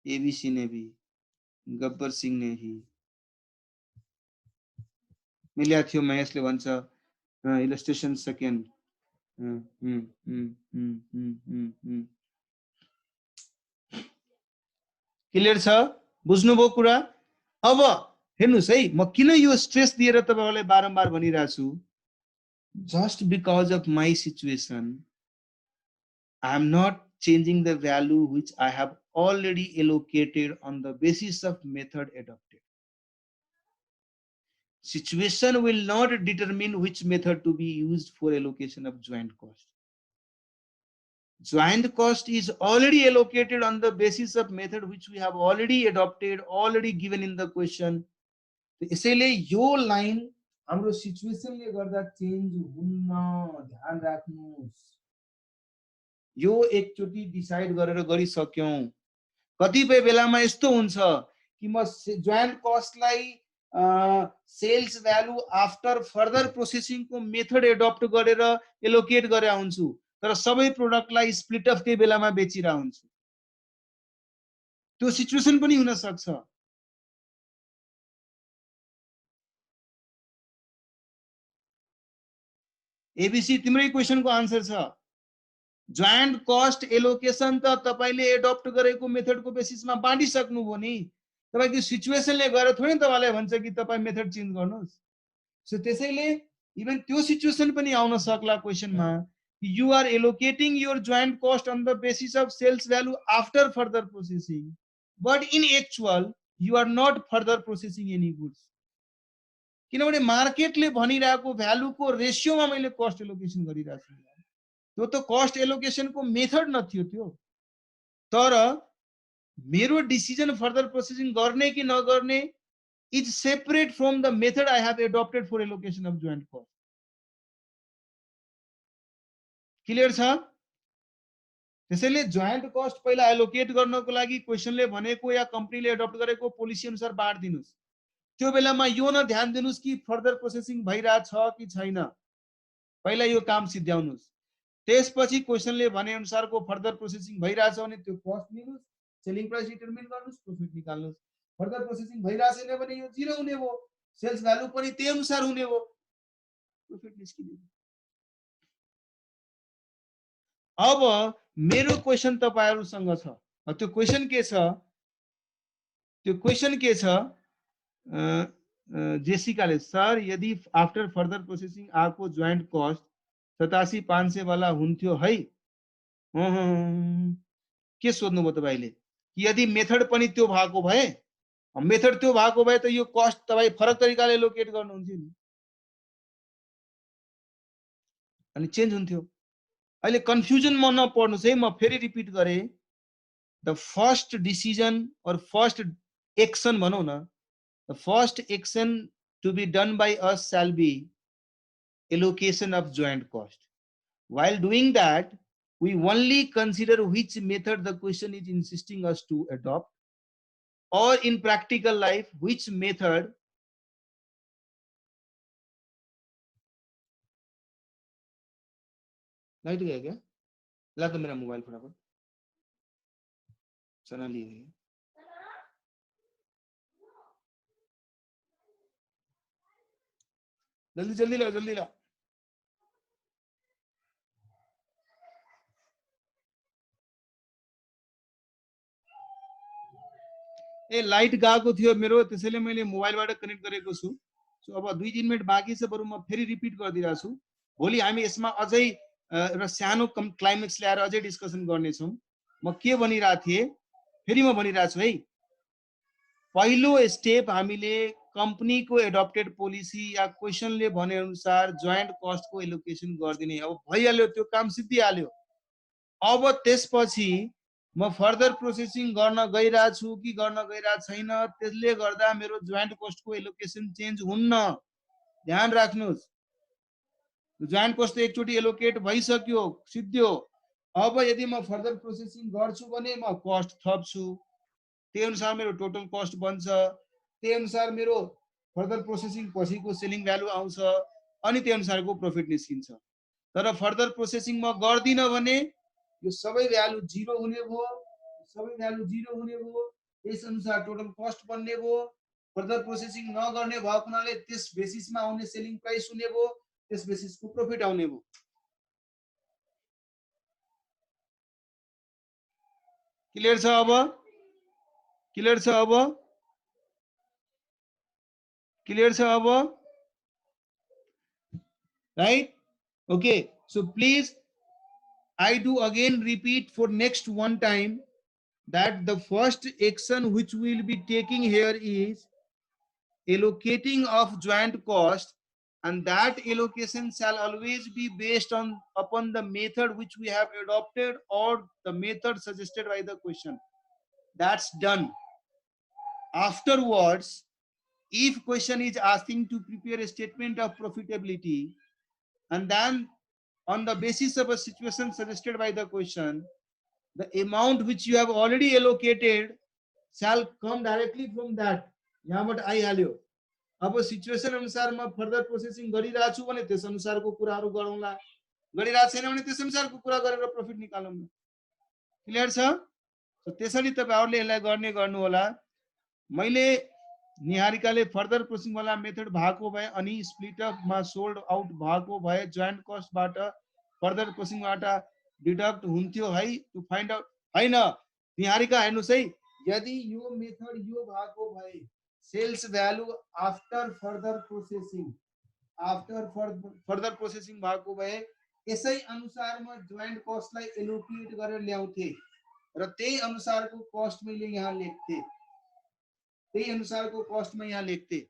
एबीसी ने भी गब्बर सिंह ने ही मिल्या थियो महेशले भन्छ इलस्ट्रेसन सेकेन्ड क्लियर छ बुझ्नुभयो कुरा अब हेर्नुस् है म किन यो स्ट्रेस दिएर तपाईहरुलाई बारम्बार भनिरहेको छु just because of my situation I am not changing the value which I have already allocated on the basis of method adopted. Situation will not determine which method to be used for allocation of joint cost. Joint cost is already allocated on the basis of method which we have already adopted, already given in the question. यसैले यो line हाम्रो सिचुएसनले गर्दा change हुन्न ध्यान राख्नुस् यो एकचोटी decide गरेर गरिसक्यौं कतिपय बेलामा यस्तो हुन्छ कि म जोइन्ट कस्टलाई sales value after further processing को मेथड एडप्ट गरेर एलोकेट गरे हुन्छु तर सबै प्रोडक्टलाई स्प्लिट अफ कै बेलामा बेचिरा हुन्छु त्यो सिचुएसन पनि हुन सक्छ एबीसी तिम्रै क्वेशनको आन्सर छ जोइन्ट कस्ट एलोकेसन त तपाईले एडप्ट गरेको मेथडको बेसिसमा बाँडिसक्नुभयो नि। तपाईको सिचुएसनले गएर थोरै तपाईलाई भन्छ कि तपाई मेथड चेन्ज गर्नुस्। सो त्यसैले इभन त्यो सिचुएसन पनि आउन सक्ला क्वेशनमा। You are allocating your joint cost on the basis of sales value after further processing, but in actual you are not further processing any goods, किनभने मार्केटले भनिरहेको भ्यालुको रेशियोमा मैले कस्ट एलोकेसन गरिरहेको छु। त्यो त कस्ट एलोकेसनको मेथड नथियो त्यो, तर मेरो डिसिजन फर्दर प्रोसेसिङ गर्ने कि नगर्ने is separate from the method I have adopted for allocation of joint cost. Clear छ? त्यसैले जोइन्ट कस्ट पहिला एलोकेट गर्नको लागि क्वेशनले भनेको या कम्पनीले एडप्ट गरेको पोलिसी अनुसार बाँड्दिनुस्। त्यो बेलामा यो न ध्यान दिनुस् कि फर्दर प्रोसेसिङ भइरहेछ कि छैन, पहिला यो काम सिद्ध्याउनुस्। त्यसपछि क्वेशनले भने अनुसारको फर्दर प्रोसेसिङ भइरहेछ भने त्यो कस्ट लिनुस्, सेलिङ प्राइस डिटरमिन गर्नुस्, प्रॉफिट निकाल्नुस्। फर्दर प्रोसेसिङ भइरहेछ भने यो जीरो हुने भयो, सेल्स भ्यालु पनि त्यही अनुसार हुने भयो, प्रॉफिट निस्किने। अब मेरो क्वेशन तपाईहरुसँग छ। त्यो क्वेशन के छ? त्यो क्वेशन के छ? जेसिकाले सर यदि आफ्टर फर्दर प्रोसेसिङ आको जोइन्ट कस्ट 87,500 वाला हुन्थ्यो है। के सोध्नु भयो तपाईले? कि यदि मेथड पनि त्यो भएको भए, मेथड त्यो भएको भए त यो कस्ट तपाई फरक तरिकाले एलोकेट गर्नुहुन्थ्यो नि, अनि चेन्ज हुन्थ्यो। अहिले कन्फ्युजन म नपर्नुस् है, म फेरि रिपिट गरे। The first decision or first action भनौं न, the first action to be done by us shall be allocation of joint cost. While doing that, we only consider which method the question is insisting us to adopt, or in practical life, which method light गया क्या? ला तो मेरा mobile फटाफट चला लिए। जल्दी जल्दी ला, जल्दी ला। ए लाइट गएको थियो मेरो, त्यसैले मैले मोबाइलबाट कनेक्ट गरेको छु। सो अब 2-3 मिनेट बाँकी छ, बरु म फेरि रिपिट गरिदिरहेको छु। भोलि हामी यसमा अझै र सानो क्लाइमेक्स ल्याएर अझै डिस्कसन गर्नेछौँ। म के भनिरहेको थिएँ फेरि म भनिरहेको छु है। पहिलो स्टेप हामीले कम्पनीको एडप्टेड पोलिसी या क्वेशनले भने अनुसार जोइन्ट कस्टको एलोकेसन गरिदिने। अब भइहाल्यो, त्यो काम सिद्धिहाल्यो। अब त्यसपछि म फर्दर प्रोसेसिङ गर्न गइरहेको छु कि गर्न गइरहेको छैन, त्यसले गर्दा मेरो जोइन्ट कस्टको एलोकेसन चेन्ज हुन्न। ध्यान राख्नुस्, जोइन्ट कस्ट एकचोटि एलोकेट भइसक्यो, सिद्धियो। अब यदि म फर्दर प्रोसेसिङ गर्छु भने म कस्ट थप्छु, त्यही अनुसार मेरो टोटल कस्ट बन्छ, त्यही अनुसार मेरो फर्दर प्रोसेसिङ पछिको सेलिङ भ्यालु आउँछ, अनि त्यही अनुसारको प्रॉफिट निस्किन्छ। तर फर्दर प्रोसेसिङ म गर्दिन भने यो सबै भ्यालु जीरो हुने भयो, सबै भ्यालु जीरो हुने भयो, त्यस अनुसार टोटल कस्ट बन्ने भयो। फर्दर प्रोसेसिङ नगर्ने भएको हुनाले त्यस बेसिसमा आउने सेलिङ प्राइस हुने भयो, त्यस बेसिसको प्रॉफिट आउने भयो। क्लियर छ अब? क्लियर छ अब? क्लियर छ अब? Right? Okay, so please I do again repeat for next one time that the first action which we will be taking here is allocating of joint cost, and that allocation shall always be based upon the method which we have adopted or the method suggested by the question. That's done. Afterwards, if question is asking to prepare a statement of profitability, and then on the basis of a situation suggested by the question, the amount which you have already allocated shall come directly from that. यहाँबाट आइहाल्यो। अब situation अनुसार म further processing गरिरहेको छु भने त्यस अनुसारको कुराहरू गरौँला, गरिरहेको छैन भने त्यस अनुसारको कुरा गरेर प्रॉफिट निकालौँ। क्लियर छ? सो त्यसरी तपाईहरुले यसलाई गर्ने गर्नु होला। मैले निहारिकाले फर्दर प्रोसेसिङ वाला मेथड भएको भए अनि स्प्लिट अप मा सोल्ड आउट भएको भए जोइन्ट कस्ट बाट फर्दर प्रोसेसिङ बाट डिडक्ट हुन्थ्यो है टु फाइन्ड आउट हैन। निहारिका हेर्नुस् है, यदि यो मेथड यो भएको भए sales value after further processing भएको भए यसै अनुसारमा जोइन्ट कस्टलाई एलोकेट गरेर ल्याउँथे र त्यही अनुसारको कस्ट मैले यहाँ लेख्थे, त्यही अनुसारको कस्टमा यहाँ लेख्थे।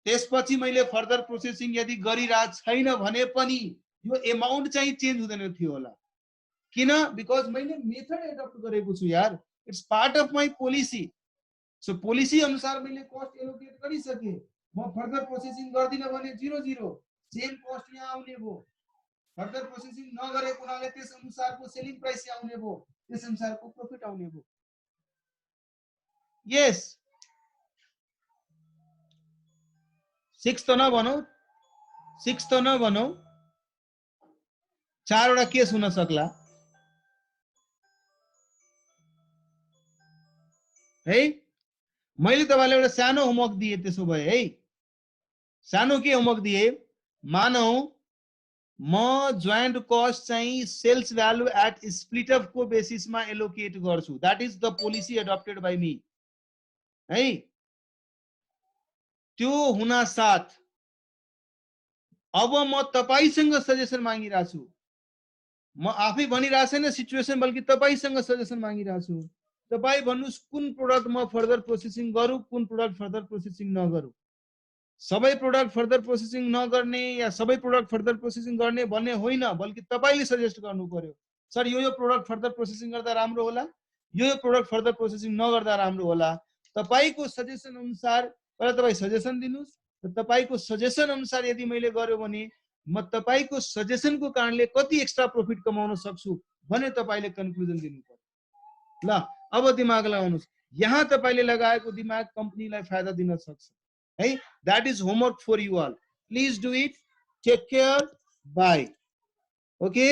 त्यसपछि मैले फर्दर प्रोसेसिङ यदि गरिरहेको छैन भने पनि यो एमाउन्ट चाहिँ चेन्ज हुँदैन थियो होला। किन? बिकज मैले मेथड एडप्ट गरेको छु यार, it's part of my policy. So policy अनुसार मैले कस्ट एलोकेट गरिसके, म फर्दर प्रोसेसिङ गर्दिन भने 0-0 सेम कस्ट यहाँ आउने भयो। फर्दर प्रोसेसिङ नगरेको हुनाले त्यस अनुसारको सेलिङ प्राइस यहाँ आउने भयो, त्यस अनुसारको प्रॉफिट आउने भयो। यस 6 त नभनौ, 6 त नभनौ, 4 वटा केस हुन सक्ला है। मैले तपाईलाई एउटा सानो होमवर्क दिए, त्यसो भए है सानो के होमवर्क दिए, मानौ म जोइन्ट कस्ट चाहिँ sales value at split off को बेसिसमा एलोकेट गर्छु। That is the policy adopted by me है। त्यो हुना साथ अब म तपाईसँग सजेसन मागिरहेको छु, म आफै भनिरहेको छैन सिचुएसन, बल्कि तपाईसँग सजेसन मागिरहेको छु। तपाई भन्नुस् कुन प्रोडक्ट म फर्दर प्रोसेसिङ गरौँ, कुन प्रोडक्ट फर्दर प्रोसेसिङ नगरौँ। सबै प्रोडक्ट फर्दर प्रोसेसिङ नगर्ने या सबै प्रोडक्ट फर्दर प्रोसेसिङ गर्ने भन्ने होइन, बल्कि तपाईले सजेस्ट गर्नु पर्यो, सर यो प्रोडक्ट फर्दर प्रोसेसिङ गर्दा राम्रो होला, यो प्रोडक्ट फर्दर प्रोसेसिङ नगर्दा राम्रो होला। तपाईको सजेसन अनुसार पहिला तपाई सजेसन दिनुस्, तपाईको सजेसन अनुसार यदि मैले गर्यो भने म तपाईको सजेसनको कारणले कति एक्स्ट्रा प्रॉफिट कमाउन सक्छु भने तपाईले कन्क्लुजन दिनु पर्यो। ल अब दिमाग लगाउनुस्, यहाँ तपाईले लगाएको दिमाग कम्पनीलाई फाइदा दिन सक्छ है। That is homework for you all, please do it, take care, bye. Okay.